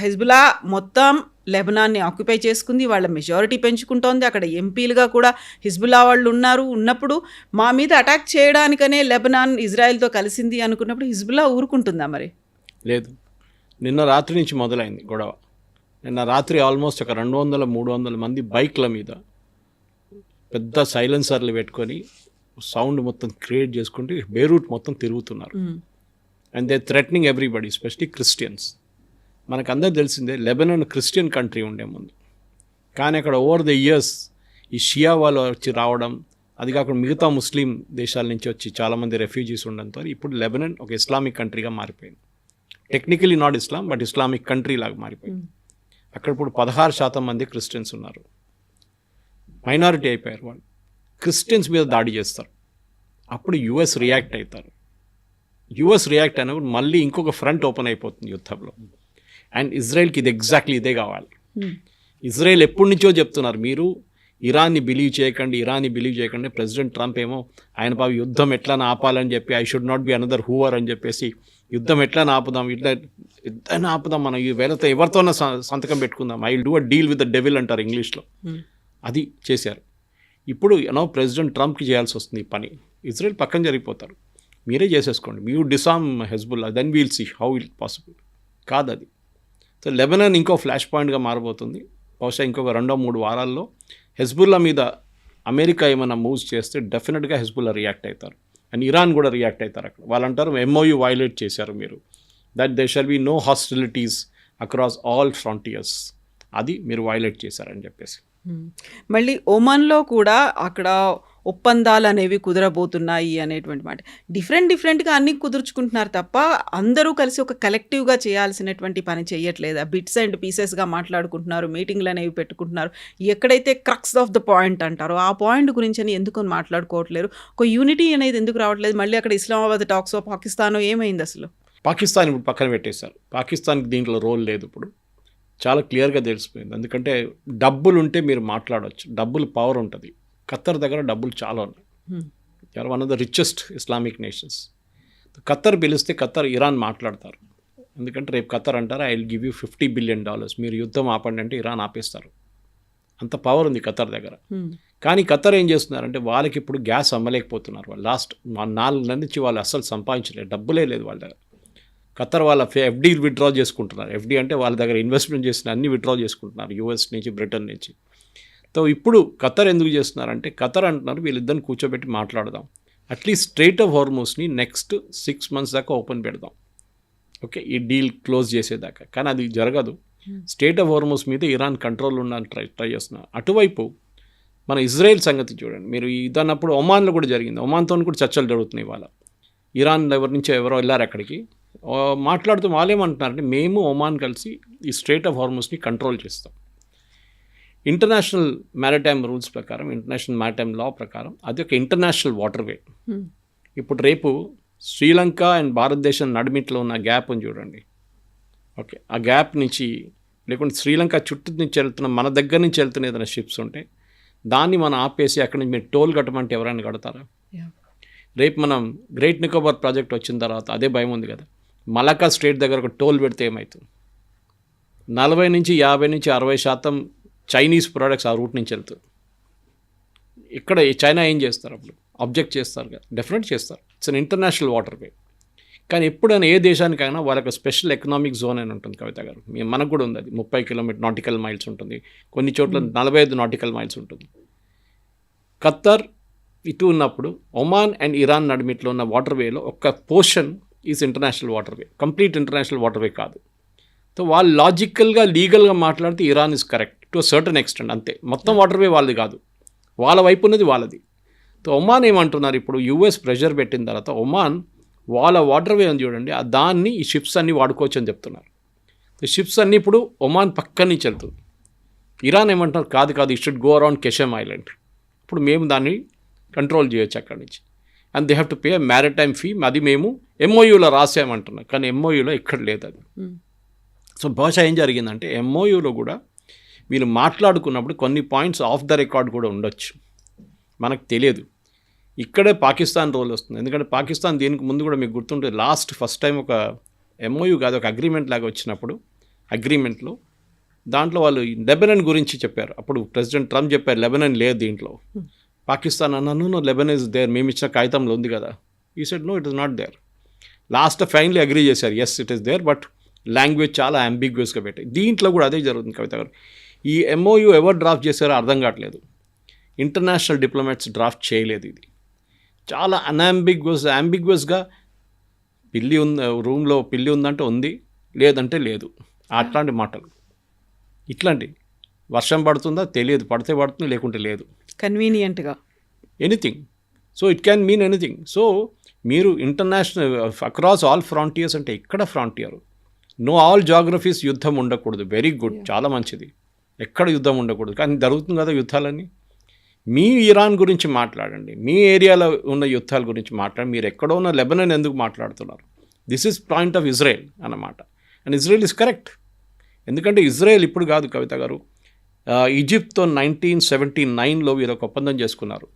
హెజ్బుల్లా మొత్తం లెబనాన్ని ఆక్యుపై చేసుకుంది, వాళ్ళ మెజారిటీ పెంచుకుంటోంది, అక్కడ ఎంపీలుగా కూడా హిజ్బుల్లా వాళ్ళు ఉన్నప్పుడు మా మీద అటాక్ చేయడానికనే లెబనాన్ ఇజ్రాయెల్తో కలిసింది అనుకున్నప్పుడు హిజ్బుల్లా ఊరుకుంటుందా మరి? లేదు. నిన్న రాత్రి నుంచి మొదలైంది గొడవ. నిన్న రాత్రి ఆల్మోస్ట్ ఒక 200-300 మంది బైక్ల మీద పెద్ద సైలెన్సర్లు పెట్టుకొని సౌండ్ మొత్తం క్రియేట్ చేసుకుంటే బేరూట్ మొత్తం తిరుగుతున్నారు. And they threatening everybody, especially Christians. మనకు అందరూ తెలిసిందే లెబనాన్ క్రిస్టియన్ కంట్రీ ఉండే ముందు, కానీ అక్కడ ఓవర్ ద ఇయర్స్ ఈ షియా వాళ్ళు వచ్చి రావడం, అది కాకుండా మిగతా ముస్లిం దేశాల నుంచి వచ్చి చాలామంది రెఫ్యూజీస్ ఉండడంతో ఇప్పుడు లెబనాన్ ఒక ఇస్లామిక్ కంట్రీగా మారిపోయింది. Technically not Islam, but Islamic country లాగా మారిపోయింది. అక్కడ ఇప్పుడు 16% మంది క్రిస్టియన్స్ ఉన్నారు, మైనారిటీ అయిపోయారు. వాళ్ళు క్రిస్టియన్స్ మీద దాడి చేస్తారు. అప్పుడు యుఎస్ రియాక్ట్ అవుతారు. యుఎస్ రియాక్ట్ అయినప్పుడు మళ్ళీ ఇంకొక ఫ్రంట్ ఓపెన్ అయిపోతుంది యుద్ధంలో. అండ్ ఇజ్రాయెల్కి ఇది ఎగ్జాక్ట్లీ ఇదే కావాలి. ఇజ్రాయెల్ ఎప్పటి నుంచో చెప్తున్నారు, మీరు ఇరాన్ని బిలీవ్ చేయకండి. ప్రెసిడెంట్ ట్రంప్ ఏమో ఆయన పాప యుద్ధం ఎట్లా ఆపాలని చెప్పి, I should not be another Hoover అని చెప్పేసి, యుద్ధం ఎట్లా ఆపుదాం, ఇట్లా ఆపుదాం, మనం ఈ వేళతో ఎవరితోనే సంతకం పెట్టుకుందాం, I will do a deal with the devil అంటారు ఇంగ్లీష్లో. అది చేశారు. ఇప్పుడు ప్రెసిడెంట్ ట్రంప్కి చేయాల్సి వస్తుంది ఈ పని. ఇజ్రాయెల్ పక్కన జరిగిపోతారు, మీరే చేసేసుకోండి, మీరు disarm Hezbollah, then we'll see how it possible. కాదు అది. సో లెబనాన్ ఇంకో ఫ్లాష్ పాయింట్గా మారబోతుంది. బహుశా ఇంకొక 2-3 వారాల్లో హెజ్బుల్లా మీద అమెరికా ఏమైనా మూవ్స్ చేస్తే డెఫినెట్గా హెజ్బుల్లా రియాక్ట్ అవుతారు. అండ్ ఇరాన్ కూడా రియాక్ట్ అవుతారు. అక్కడ వాళ్ళు అంటారు, MOU వైలేట్ చేశారు మీరు, that there shall be no hostilities across all frontiers, అది మీరు వైలేట్ చేశారని చెప్పేసి. మళ్ళీ ఒమన్లో కూడా అక్కడ ఒప్పందాలు అనేవి కుదరబోతున్నాయి అనేటువంటి మాట. డిఫరెంట్గా అన్నీ కుదుర్చుకుంటున్నారు తప్ప అందరూ కలిసి ఒక కలెక్టివ్గా చేయాల్సినటువంటి పని చేయట్లేదా? బిట్స్ అండ్ పీసెస్గా మాట్లాడుకుంటున్నారు, మీటింగ్లు అనేవి పెట్టుకుంటున్నారు. ఎక్కడైతే క్రక్స్ ఆఫ్ ద పాయింట్ అంటారో ఆ పాయింట్ గురించి అని ఎందుకు మాట్లాడుకోవట్లేరు? ఒక యూనిటీ అనేది ఎందుకు రావట్లేదు? మళ్ళీ అక్కడ ఇస్లామాబాద్ టాక్స్ పాకిస్తాన్ ఏమైంది అసలు? పాకిస్తాన్ ఇప్పుడు పక్కన పెట్టేశారు. పాకిస్తాన్కి దీంట్లో రోల్ లేదు. ఇప్పుడు చాలా క్లియర్గా తెలిసిపోయింది. ఎందుకంటే డబ్బులు ఉంటే మీరు మాట్లాడవచ్చు, డబ్బులు పవర్ ఉంటుంది. ఖత్తర్ దగ్గర డబ్బులు చాలా ఉన్నాయి. You're one of the richest Islamic nations. Qatar పిలిస్తే ఖత్తర్ ఇరాన్ మాట్లాడతారు. ఎందుకంటే రేపు ఖత్తర్ అంటారు, I will give you $50 billion, మీరు యుద్ధం ఆపండి అంటే ఇరాన్ ఆపేస్తారు. అంత పవర్ ఉంది ఖత్తర్ దగ్గర. కానీ ఖత్తర్ ఏం చేస్తున్నారంటే వాళ్ళకి ఇప్పుడు గ్యాస్ అమ్మలేకపోతున్నారు. వాళ్ళు లాస్ట్ 4 నెలల నుంచి వాళ్ళు అస్సలు సంపాదించలేదు, డబ్బులే లేదు వాళ్ళ దగ్గర. ఖత్తర్ వాళ్ళ FD విత్డ్రా చేసుకుంటున్నారు. FD అంటే వాళ్ళ దగ్గర ఇన్వెస్ట్మెంట్ చేసిన అన్ని విత్డ్రా చేసుకుంటున్నారు, US నుంచి, బ్రిటన్ నుంచి. సో ఇప్పుడు ఖత్తర్ ఎందుకు చేస్తున్నారంటే, ఖత్తర్ అంటున్నారు వీళ్ళిద్దరిని కూర్చోబెట్టి మాట్లాడదాం, అట్లీస్ట్ స్ట్రైట్ ఆఫ్ హార్మోస్ని నెక్స్ట్ 6 months దాకా ఓపెన్ పెడదాం, ఓకే, ఈ డీల్ క్లోజ్ చేసేదాకా. కానీ అది జరగదు. స్టేట్ ఆఫ్ హార్మోస్ మీద ఇరాన్ కంట్రోల్ ఉండడానికి ట్రై చేస్తున్నారు. అటువైపు మన ఇజ్రాయెల్ సంగతి చూడండి. మీరు ఇదన్నప్పుడు ఒమాన్లో కూడా జరిగింది. ఒమాన్తో కూడా చర్చలు జరుగుతున్నాయి. ఇవాళ ఇరాన్ ఎవరి నుంచో ఎవరో వెళ్ళారు అక్కడికి, మాట్లాడుతూ వాళ్ళు ఏమంటున్నారంటే, మేము ఒమాన్ కలిసి ఈ స్ట్రైట్ ఆఫ్ హార్మోస్ని కంట్రోల్ చేస్తాం. ఇంటర్నేషనల్ మ్యారిటైమ్ రూల్స్ ప్రకారం, ఇంటర్నేషనల్ మ్యారిటైమ్ లా ప్రకారం అది ఒక ఇంటర్నేషనల్ వాటర్ వే. ఇప్పుడు రేపు శ్రీలంక అండ్ భారతదేశం నడిమిట్లో ఉన్న గ్యాప్ అని చూడండి, ఓకే, ఆ గ్యాప్ నుంచి లేకుంటే శ్రీలంక చుట్టూ నుంచి వెళ్తున్న, మన దగ్గర నుంచి వెళ్తున్న ఏదైనా షిప్స్ ఉంటే దాన్ని మనం ఆపేసి అక్కడి నుంచి మీరు టోల్ కట్టమంటే ఎవరైనా కడతారా? రేపు మనం గ్రేట్ నికోబార్ ప్రాజెక్ట్ వచ్చిన తర్వాత అదే భయం ఉంది కదా, మలక్కా స్ట్రేట్ దగ్గర ఒక టోల్ పెడితే ఏమవుతుంది? 40 నుంచి 50 నుంచి 60% చైనీస్ ప్రోడక్ట్స్ ఆ రూట్ నుంచి వెళ్తుంది. ఇక్కడ చైనా ఏం చేస్తారు? అప్పుడు అబ్జెక్ట్ చేస్తారు కదా, డెఫినెట్ చేస్తారు. ఇట్స్ అన్ ఇంటర్నేషనల్ వాటర్ వే. కానీ ఎప్పుడైనా ఏ దేశానికైనా వాళ్ళకి స్పెషల్ ఎకనామిక్ జోన్ అని ఉంటుంది. కవిత గారు, మనకు కూడా ఉంది, అది 30 కిలోమీటర్ నాటికల్ మైల్స్ ఉంటుంది, కొన్ని చోట్ల 45 నాటికల్ మైల్స్ ఉంటుంది. ఖత్తర్ ఇటు ఉన్నప్పుడు ఒమాన్ అండ్ ఇరాన్ నడిమిట్లో ఉన్న వాటర్ వేలో ఒక portion is international waterway, complete international waterway కాదు. సో వాళ్ళు లాజికల్గా లీగల్గా మాట్లాడితే Iran is correct to a certain extent, అంతే. మొత్తం వాటర్ వే వాళ్ళది కాదు, వాళ్ళ వైపు ఉన్నది వాళ్ళది. సో ఒమాన్ ఏమంటున్నారు, ఇప్పుడు US ప్రెషర్ పెట్టిన తర్వాత ఒమాన్ వాళ్ళ వాటర్ వే అని చూడండి, దాన్ని ఈ షిప్స్ అన్నీ వాడుకోవచ్చు అని చెప్తున్నారు. షిప్స్ అన్నీ ఇప్పుడు ఒమాన్ పక్క నుంచి వెళ్తుంది. ఇరాన్ ఏమంటున్నారు, కాదు it should go around Qeshm island, ఇప్పుడు మేము దాన్ని కంట్రోల్ చేయొచ్చు అక్కడి నుంచి, and they have to pay maritime fee. అది మేము MOUలో రాసామంటున్నాం, కానీ MOUలో ఇక్కడ లేదు అది. సో బహుశా ఏం జరిగిందంటే MOUలో కూడా వీళ్ళు మాట్లాడుకున్నప్పుడు కొన్ని పాయింట్స్ ఆఫ్ ద రికార్డ్ కూడా ఉండొచ్చు, మనకు తెలియదు. ఇక్కడే పాకిస్తాన్ రోల్ వస్తుంది. ఎందుకంటే పాకిస్తాన్ దీనికి ముందు కూడా మీకు గుర్తుంటుంది, ఫస్ట్ టైం ఒక MOU కాదు, ఒక అగ్రిమెంట్ లాగా వచ్చినప్పుడు, అగ్రిమెంట్లో దాంట్లో వాళ్ళు లెబనాన్ గురించి చెప్పారు. అప్పుడు ప్రెసిడెంట్ ట్రంప్ చెప్పారు లెబనాన్ లేదు దీంట్లో. పాకిస్తాన్ అన్నాను, లెబనాన్ ఇస్ దేర్, మేము ఇచ్చిన కాగితంలో ఉంది కదా. ఈ said no, it is not there. Finally agree చేశారు, yes it is there, but language చాలా అంబిగ్యూస్గా పెట్టాయి. దీంట్లో కూడా అదే జరుగుతుంది కవిత గారు. ఈ MOU ఎవరు డ్రాఫ్ట్ చేశారో అర్థం కావట్లేదు. ఇంటర్నేషనల్ డిప్లొమాట్స్ డ్రాఫ్ట్ చేయలేదు. ఇది చాలా అంబిగ్వస్గా పిల్లి ఉంది, రూమ్లో పిల్లి ఉందంటే ఉంది, లేదంటే లేదు, అట్లాంటి మాటలు. ఇట్లాంటి వర్షం పడుతుందా తెలియదు, పడితే పడుతుంది లేకుంటే లేదు, కన్వీనియంట్గా anything. So it can mean anything. So మీరు ఇంటర్నేషనల్ అక్రాస్ ఆల్ ఫ్రాంటియర్స్ అంటే ఎక్కడ ఫ్రాంటియర్, నో ఆల్ జాగ్రఫీస్ యుద్ధం ఉండకూడదు, వెరీ గుడ్, చాలా మంచిది, ఎక్కడ యుద్ధం ఉండకూడదు. కానీ జరుగుతుంది కదా యుద్ధాలన్నీ. మీ ఇరాన్ గురించి మాట్లాడండి, మీ ఏరియాలో ఉన్న యుద్ధాల గురించి మాట్లాడండి. మీరు ఎక్కడో ఉన్న లెబనాన్ ఎందుకు మాట్లాడుతున్నారు? This is point of Israel అన్నమాట. And Israel is correct. ఎందుకంటే ఇజ్రాయెల్ ఇప్పుడు కాదు కవిత గారు, ఈజిప్ట్తో 1979లో వీరు ఒక ఒప్పందం చేసుకున్నారు.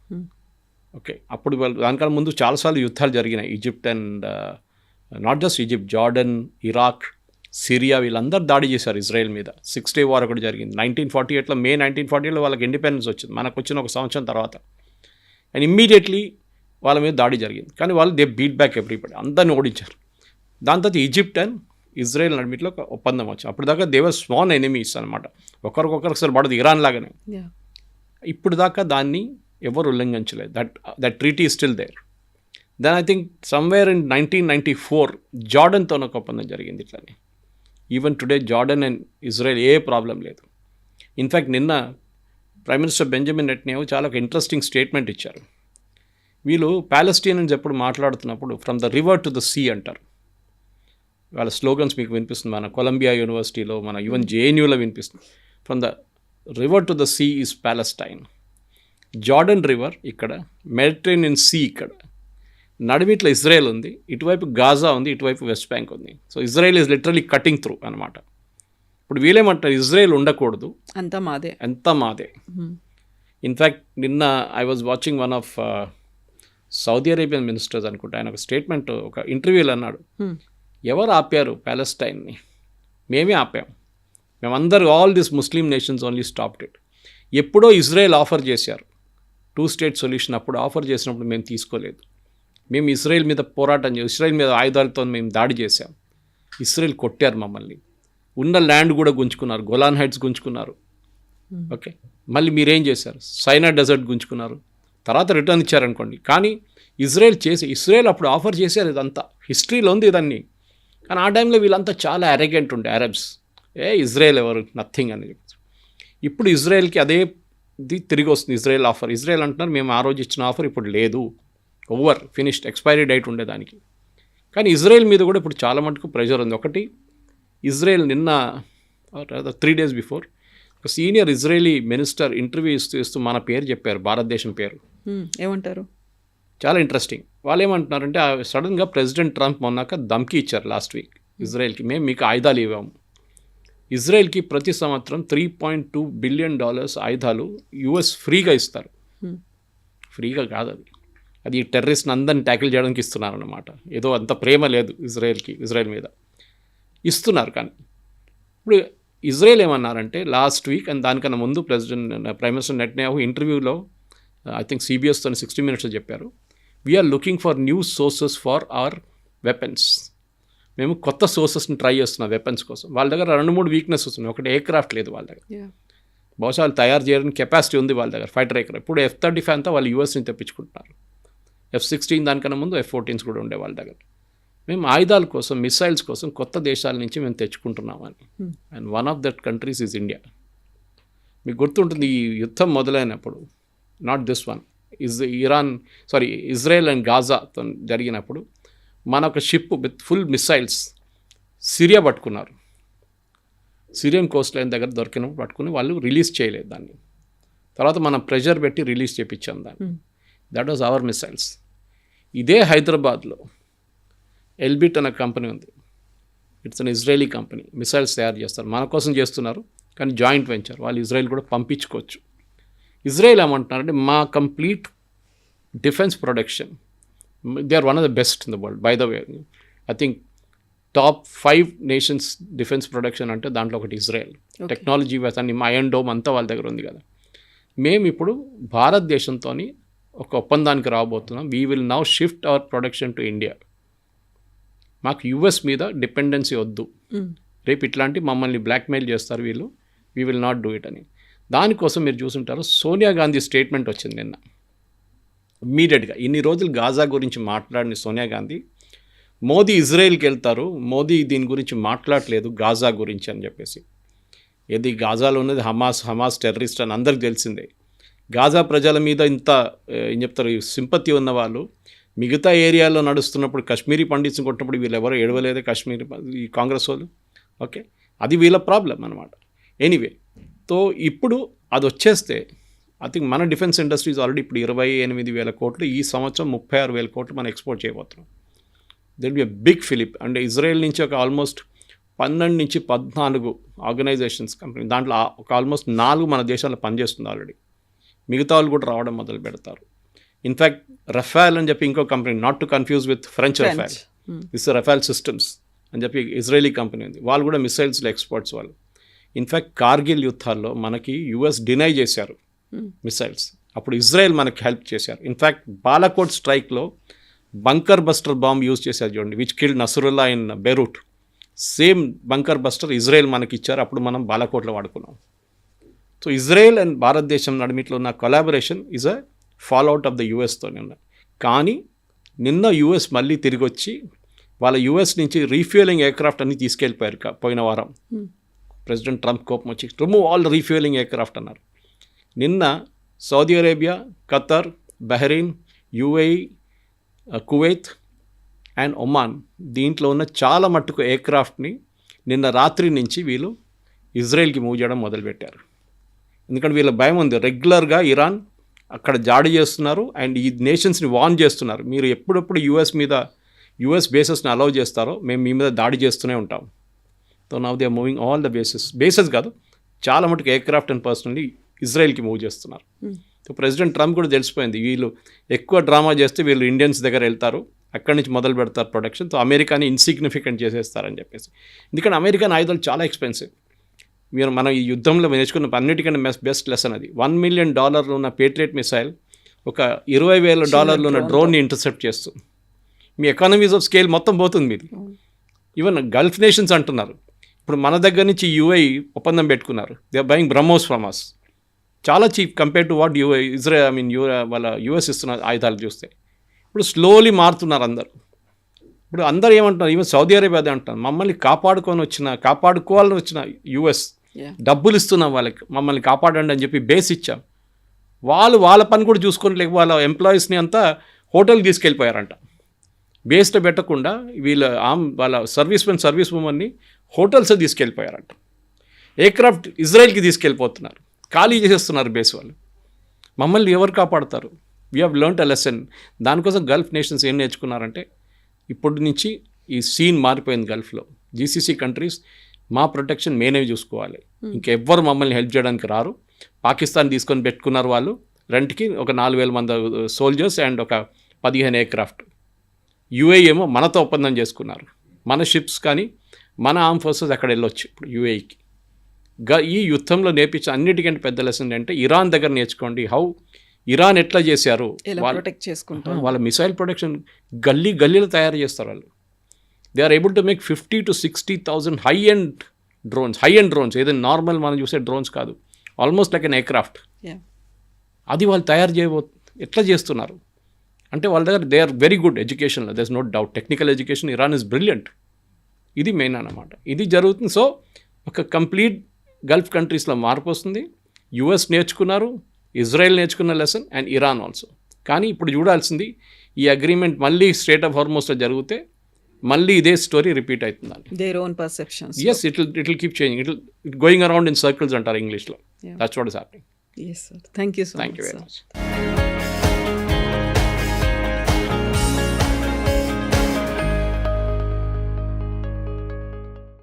ఓకే, అప్పుడు వాళ్ళు దానికన్నా ముందు చాలాసార్లు యుద్ధాలు జరిగినాయి. Egypt and not just Egypt, Jordan, Iraq, Syria వీళ్ళందరూ దాడి చేశారు ఇజ్రాయెల్ మీద. 6 Day వార్ ఒకటి జరిగింది 1948లో. మే 1948లో వాళ్ళకి ఇండిపెండెన్స్ వచ్చింది, మనకు వచ్చిన ఒక సంవత్సరం తర్వాత. అండ్ ఇమ్మీడియట్లీ వాళ్ళ మీద దాడి జరిగింది. కానీ వాళ్ళు దే బీట్ బ్యాక్ ఎవ్రీబడి, అందరిని ఓడించారు. దాని తర్వాత ఈజిప్ట్ అండ్ ఇజ్రాయెల్ నడిమిట్లో ఒక ఒప్పందం వచ్చింది. అప్పుడు దాకా దేవర్ స్మాల్ ఎనిమీస్ అనమాట, ఒకరికొకరికి అసలు పడదు, ఇరాన్ లాగానే. ఇప్పుడు దాకా దాన్ని ఎవరు ఉల్లంఘించలేదు. That treaty is still there. Then I think somewhere in 1994 జార్డన్తో ఒక ఒప్పందం జరిగింది ఇట్లానే. Even today Jordan and Israel ఏ ప్రాబ్లం లేదు. ఇన్ఫ్యాక్ట్ నిన్న ప్రైమ్ మినిస్టర్ బెంజమిన్ నెటన్యాహు చాలా ఒక ఇంట్రెస్టింగ్ స్టేట్మెంట్ ఇచ్చారు. వీళ్ళు ప్యాలెస్టీనియన్స్ ఎప్పుడు మాట్లాడుతున్నప్పుడు from the river to the sea అంటారు. వాళ్ళ స్లోగన్స్ మీకు వినిపిస్తుంది, మన కొలంబియా యూనివర్సిటీలో, మన ఈవెన్ జేఎన్యూలో వినిపిస్తుంది. From the river to the sea is Palestine. Jordan river ఇక్కడ, మెడిటరేనియన్ సీ ఇక్కడ, నడిమిట్ల ఇజ్రాయెల్ ఉంది, ఇటువైపు గాజా ఉంది, ఇటువైపు వెస్ట్ బ్యాంక్ ఉంది. So Israel is literally cutting through అనమాట. ఇప్పుడు వీళ్ళేమంటారు, ఇజ్రాయెల్ ఉండకూడదు, అంతా మాదే. ఇన్ఫ్యాక్ట్ నిన్న I was watching one of Saudi Arabian ministers అనుకుంటా, ఆయన ఒక స్టేట్మెంట్ ఒక ఇంటర్వ్యూలో అన్నాడు, ఎవరు ఆపారు ప్యాలెస్టైన్ని? మేమే ఆపాం, మేమందరూ, all this Muslim nations only stopped it. ఎప్పుడో ఇజ్రాయెల్ ఆఫర్ చేశారు 2 State సొల్యూషన్, అప్పుడు ఆఫర్ చేసినప్పుడు మేము తీసుకోలేదు. మేము ఇజ్రాయెల్ మీద పోరాటం చేసి, ఇజ్రాయెల్ మీద ఆయుధాలతో మేము దాడి చేశాం, ఇజ్రాయెల్ కొట్టారు మమ్మల్ని, ఉన్న ల్యాండ్ కూడా గుంజుకున్నారు, గోలాన్ హైట్స్ గుంజుకున్నారు. ఓకే, మళ్ళీ మీరేం చేశారు, సైనార్ డెజర్ట్ గుంజుకున్నారు, తర్వాత రిటర్న్ ఇచ్చారనుకోండి. కానీ ఇజ్రాయెల్ అప్పుడు ఆఫర్ చేశారు, ఇదంతా హిస్టరీలో ఉంది ఇదన్నీ. కానీ ఆ టైంలో వీళ్ళంతా చాలా అరెగెంట్ ఉండే అరబ్స్, ఇజ్రాయెల్ ఎవరు, నథింగ్ అని చెప్పి. ఇప్పుడు ఇజ్రాయెల్కి అదే ఇది తిరిగి వస్తుంది, ఇజ్రాయెల్ ఆఫర్. ఇజ్రాయెల్ అంటున్నారు మేము ఆ రోజు ఇచ్చిన ఆఫర్ ఇప్పుడు లేదు, ఓవర్, ఫినిష్డ్, ఎక్స్పైరీ డేట్ ఉండేదానికి. కానీ ఇజ్రాయెల్ మీద కూడా ఇప్పుడు చాలా మటుకు ప్రెషర్ ఉంది. ఒకటి, ఇజ్రాయెల్ నిన్న 3 days బిఫోర్ ఒక సీనియర్ ఇజ్రాయలీ మినిస్టర్ ఇంటర్వ్యూ ఇస్తూ మన పేరు చెప్పారు, భారతదేశం పేరు. ఏమంటారు? చాలా ఇంట్రెస్టింగ్. వాళ్ళు ఏమంటున్నారంటే సడన్గా ప్రెసిడెంట్ ట్రంప్ మొన్నాక ధమ్కి ఇచ్చారు లాస్ట్ వీక్ ఇజ్రాయెల్కి, మేము మీకు ఆయుధాలు ఇవ్వాము. ఇజ్రాయెల్కి ప్రతి సంవత్సరం $3.2 billion ఆయుధాలు US ఫ్రీగా ఇస్తారు. ఫ్రీగా కాదు, అది టెర్రరిస్ట్ని అందరిని ట్యాకిల్ చేయడానికి ఇస్తున్నారు అన్నమాట. ఏదో అంత ప్రేమ లేదు ఇజ్రాయెల్ మీద ఇస్తున్నారు. కానీ ఇప్పుడు ఇజ్రాయెల్ ఏమన్నారంటే లాస్ట్ వీక్ అండ్ దానికన్నా ముందు ప్రైమ్ మినిస్టర్ నెటన్యాహు ఇంటర్వ్యూలో ఐ థింక్ CBSతో 60 Minutesలో చెప్పారు, we're looking for new sources for our weapons. మేము కొత్త సోర్సెస్ని ట్రై చేస్తున్నాం వెపన్స్ కోసం. వాళ్ళ దగ్గర 2-3 వీక్నెసెస్ ఉన్నాయి. ఒకటి ఎయిర్క్రాఫ్ట్ లేదు వాళ్ళ దగ్గర, బహుశా వాళ్ళు తయారు చేయడానికి కెపాసిటీ ఉంది వాళ్ళ దగ్గర, ఫైటర్ ఎయిర్క్రాఫ్ట్. ఇప్పుడు F-35 అంతా వాళ్ళు US నుంచి తెప్పించుకుంటున్నారు. F-16 దానికన్నా ముందు F-14s కూడా ఉండే వాళ్ళ దగ్గర. మేము ఆయుధాల కోసం, మిసైల్స్ కోసం కొత్త దేశాల నుంచి మేము తెచ్చుకుంటున్నామని. And one of that countries is India. మీకు గుర్తుంటుంది, ఈ యుద్ధం మొదలైనప్పుడు, not this one, Israel and గాజాతో జరిగినప్పుడు మన ఒక ship with full missiles Syria పట్టుకున్నారు. సిరియన్ కోస్ట్ లైన్ దగ్గర దొరికినప్పుడు పట్టుకుని వాళ్ళు రిలీజ్ చేయలేదు దాన్ని. తర్వాత మనం ప్రెషర్ పెట్టి రిలీజ్ చేయించాం దాన్ని. That was our missiles. ఇదే హైదరాబాద్లో ఎల్బిట్ అనే కంపెనీ ఉంది, it's an Israeli company, missiles తయారు చేస్తారు, మన కోసం చేస్తున్నారు. కానీ జాయింట్ వెంచర్, వాళ్ళు ఇజ్రాయెల్ కూడా పంపించుకోవచ్చు. ఇజ్రాయెల్ ఏమంటున్నారంటే మా complete defence production, they are one of the best in the world by the way. I think top 5 nations defence production అంటే దాంట్లో ఒకటి ఇజ్రాయెల్. టెక్నాలజీ అన్ని ఐరన్ డోమ్ అంతా వాళ్ళ దగ్గర ఉంది కదా. మేము ఇప్పుడు భారతదేశంతో ఒక ఒప్పందానికి రాబోతున్నాం. We will now shift our production to India. మాకు US మీద డిపెండెన్సీ వద్దు. రేపు ఇట్లాంటి మమ్మల్ని బ్లాక్మెయిల్ చేస్తారు వీళ్ళు, we will not do it అని. దానికోసం మీరు చూసుంటారు సోనియా గాంధీ స్టేట్మెంట్ వచ్చింది నిన్న ఇమ్మీడియట్గా. ఇన్ని రోజులు గాజా గురించి మాట్లాడిన సోనియా గాంధీ మోదీ ఇజ్రాయెల్కి వెళ్తారు, మోదీ దీని గురించి మాట్లాడలేదు గాజా గురించి అని చెప్పేసి. ఏది గాజాలో ఉన్నది హమాస్ టెర్రరిస్ట్ అని అందరికి తెలిసిందే. గాజా ప్రజల మీద ఇంత ఏం చెప్తారు సింపతి ఉన్న వాళ్ళు మిగతా ఏరియాలో నడుస్తున్నప్పుడు కాశ్మీరీ పండిట్స్ కొట్టినప్పుడు వీళ్ళు ఎవరో ఏడవలేదే కాశ్మీరీ ఈ కాంగ్రెస్ వాళ్ళు. ఓకే, అది వీళ్ళ ప్రాబ్లం అనమాట. ఎనీవే, తో ఇప్పుడు అది వచ్చేస్తే ఐ థింక్ మన డిఫెన్స్ ఇండస్ట్రీస్ ఆల్రెడీ ఇప్పుడు 28,000 కోట్లు, ఈ సంవత్సరం 36,000 కోట్లు మనం ఎక్స్పోర్ట్ చేయబోతున్నాం. It'll be a big fillip. అంటే ఇజ్రాయెల్ నుంచి ఒక ఆల్మోస్ట్ 12 నుంచి 14 ఆర్గనైజేషన్స్ కంపెనీ, దాంట్లో ఒక ఆల్మోస్ట్ 4 మన దేశాల్లో పనిచేస్తుంది ఆల్రెడీ. మిగతా వాళ్ళు కూడా రావడం మొదలు పెడతారు. ఇన్ఫ్యాక్ట్ రఫాల్ అని చెప్పి ఇంకో company, not to confuse with French Rafale, it's Rafael systems అని చెప్పి ఇజ్రాయలీ కంపెనీ ఉంది. వాళ్ళు కూడా మిసైల్స్లో ఎక్స్పర్ట్స్ వాళ్ళు. ఇన్ఫ్యాక్ట్ కార్గిల్ యుద్ధాల్లో మనకి యుఎస్ డినై చేశారు మిసైల్స్, అప్పుడు ఇజ్రాయెల్ మనకి హెల్ప్ చేశారు. ఇన్ఫ్యాక్ట్ బాలాకోట్ స్ట్రైక్లో బంకర్ బస్టర్ బాంబ్ యూజ్ చేశారు చూడండి, which killed Nasrallah in Beirut. Same bunker buster Israel మనకి ఇచ్చారు, అప్పుడు మనం బాలాకోట్లో వాడుకున్నాం. సో ఇజ్రాయెల్ అండ్ భారతదేశం నడిమిట్లో ఉన్న collaboration is a fall out of the యుఎస్తోనే ఉన్నాయి. కానీ నిన్న యుఎస్ మళ్ళీ తిరిగి వచ్చి వాళ్ళ యుఎస్ నుంచి రీఫ్యూయలింగ్ ఎయిర్క్రాఫ్ట్ అన్ని తీసుకెళ్ళిపోయారు పోయిన వారం. ప్రెసిడెంట్ ట్రంప్ కోపం వచ్చి రిమూవ్ ఆల్ రీఫ్యూయలింగ్ ఎయిర్క్రాఫ్ట్ అన్నారు. నిన్న Saudi Arabia, Qatar, Bahrain, UAE, Kuwait and Oman, దీంట్లో ఉన్న చాలా మట్టుకు ఎయిర్క్రాఫ్ట్ని నిన్న రాత్రి నుంచి వీళ్ళు ఇజ్రాయెల్కి మూవ్ చేయడం మొదలుపెట్టారు. ఎందుకంటే వీళ్ళ భయం ఉంది, రెగ్యులర్గా ఇరాన్ అక్కడ జాడి చేస్తున్నారు అండ్ ఈ నేషన్స్ని వార్న్ చేస్తున్నారు, మీరు ఎప్పుడెప్పుడు యుఎస్ బేసెస్ని అలౌ చేస్తారో మేము మీ మీద దాడి చేస్తూనే ఉంటాం. So now they are moving all the bases కాదు, చాలా మటుకు ఎయిర్క్రాఫ్ట్ అండ్ పర్సనల్లీ ఇజ్రాయెల్కి మూవ్ చేస్తున్నారు. సో ప్రెసిడెంట్ ట్రంప్ కూడా తెలిసిపోయింది, వీళ్ళు ఎక్కువ డ్రామా చేస్తే వీళ్ళు ఇండియన్స్ దగ్గర వెళ్తారు, అక్కడి నుంచి మొదలు పెడతారు ప్రొడక్షన్. సో అమెరికాని ఇన్సిగ్నిఫికెంట్ చేసేస్తారని చెప్పేసి. ఎందుకంటే అమెరికన్ ఆయుధాలు చాలా ఎక్స్పెన్సివ్. మనం ఈ యుద్ధంలో నేర్చుకున్న అన్నిటికంటే బెస్ట్ లెసన్ అది. $1 million ఉన్న పేట్రియట్ మిసైల్ ఒక $20,000 ఉన్న డ్రోన్ని ఇంటర్సెప్ట్ చేస్తుంది. మీ ఎకానమీస్ ఆఫ్ స్కేల్ మొత్తం పోతుంది మీది. ఈవెన్ గల్ఫ్ నేషన్స్ అంటున్నారు, ఇప్పుడు మన దగ్గర నుంచి యుఏఈ ఒప్పందం పెట్టుకున్నారు, they are buying BrahMos from us, చాలా చీప్ కంపేర్ టు వాట్ వాళ్ళ యుఎస్ ఇస్తున్న ఆయుధాలు చూస్తే. ఇప్పుడు స్లోలీ మారుతున్నారు అందరు. ఇప్పుడు అందరు ఏమంటున్నారు, ఈవెన్ సౌదీ అరేబియా అదే అంటున్నారు, మమ్మల్ని కాపాడుకోవాలని వచ్చిన యుఎస్ డబ్బులు ఇస్తున్నాం వాళ్ళకి, మమ్మల్ని కాపాడండి అని చెప్పి బేస్ ఇచ్చాం. వాళ్ళ పని కూడా చూసుకోవట్లేక వాళ్ళ ఎంప్లాయీస్ని అంతా హోటల్కి తీసుకెళ్ళిపోయారంట. బేస్లో పెట్టకుండా వాళ్ళ సర్వీస్ ఉమెన్ని హోటల్స్ తీసుకెళ్ళిపోయారంట. ఎయిర్క్రాఫ్ట్ ఇజ్రాయెల్కి తీసుకెళ్ళిపోతున్నారు, ఖాళీ చేసేస్తున్నారు బేస్ వాళ్ళు. మమ్మల్ని ఎవరు కాపాడుతారు? We have learned a lesson. దానికోసం గల్ఫ్ నేషన్స్ ఏం నేర్చుకున్నారంటే, ఇప్పటి నుంచి ఈ సీన్ మారిపోయింది గల్ఫ్లో. జీసీసీ కంట్రీస్ మా ప్రొటెక్షన్ మేమే చూసుకోవాలి, ఇంకెవ్వరు మమ్మల్ని హెల్ప్ చేయడానికి రారు. పాకిస్తాన్ తీసుకొని పెట్టుకున్నారు వాళ్ళు రెంట్కి ఒక 4,000 మంది సోల్జర్స్ అండ్ ఒక 15 ఎయిర్క్రాఫ్ట్. యుఏఈ ఏమో మనతో ఒప్పందం చేసుకున్నారు, మన షిప్స్ కానీ మన ఆర్మ్ ఫోర్సెస్ అక్కడ వెళ్ళొచ్చు ఇప్పుడు యుఏఈకి. ఈ యుద్ధంలో నేర్పించిన అన్నిటికంటే పెద్ద లెసన్ అంటే ఇరాన్ దగ్గర నేర్చుకోండి. ఇరాన్ ఎట్లా చేశారు, వాళ్ళ మిసైల్ ప్రొటెక్షన్ గల్లీలో తయారు చేస్తారు వాళ్ళు. They are able to make 50,000 to 60,000 high end drones, ఏదైనా నార్మల్ మనం చూసే డ్రోన్స్ కాదు, ఆల్మోస్ట్ లైక్ ఎన్ ఎయిర్క్రాఫ్ట్. అది వాళ్ళు తయారు ఎట్లా చేస్తున్నారు అంటే వాళ్ళ దగ్గర దే ఆర్ వెరీ గుడ్ ఎడ్యుకేషన్లో, there is no doubt. Technical education Iran is brilliant. ఇది మెయిన్ అన్నమాట, ఇది జరుగుతుంది. సో ఒక కంప్లీట్ గల్ఫ్ కంట్రీస్లో మార్పు వస్తుంది. యుఎస్ నేర్చుకున్నారు, ఇజ్రాయెల్ నేర్చుకున్న లెసన్ అండ్ ఇరాన్ ఆల్సో. కానీ ఇప్పుడు చూడాల్సింది, ఈ అగ్రిమెంట్ మళ్ళీ స్ట్రేట్ ఆఫ్ హార్మోస్లో జరిగితే మళ్ళీ ఇదే స్టోరీ రిపీట్ అవుతుంది. Their own perceptions. yes, it will keep changing, it going around in circles అంటారు ఇంగ్లీష్లో. That's what is happening. Yes sir, thank you so much. Thank you very much.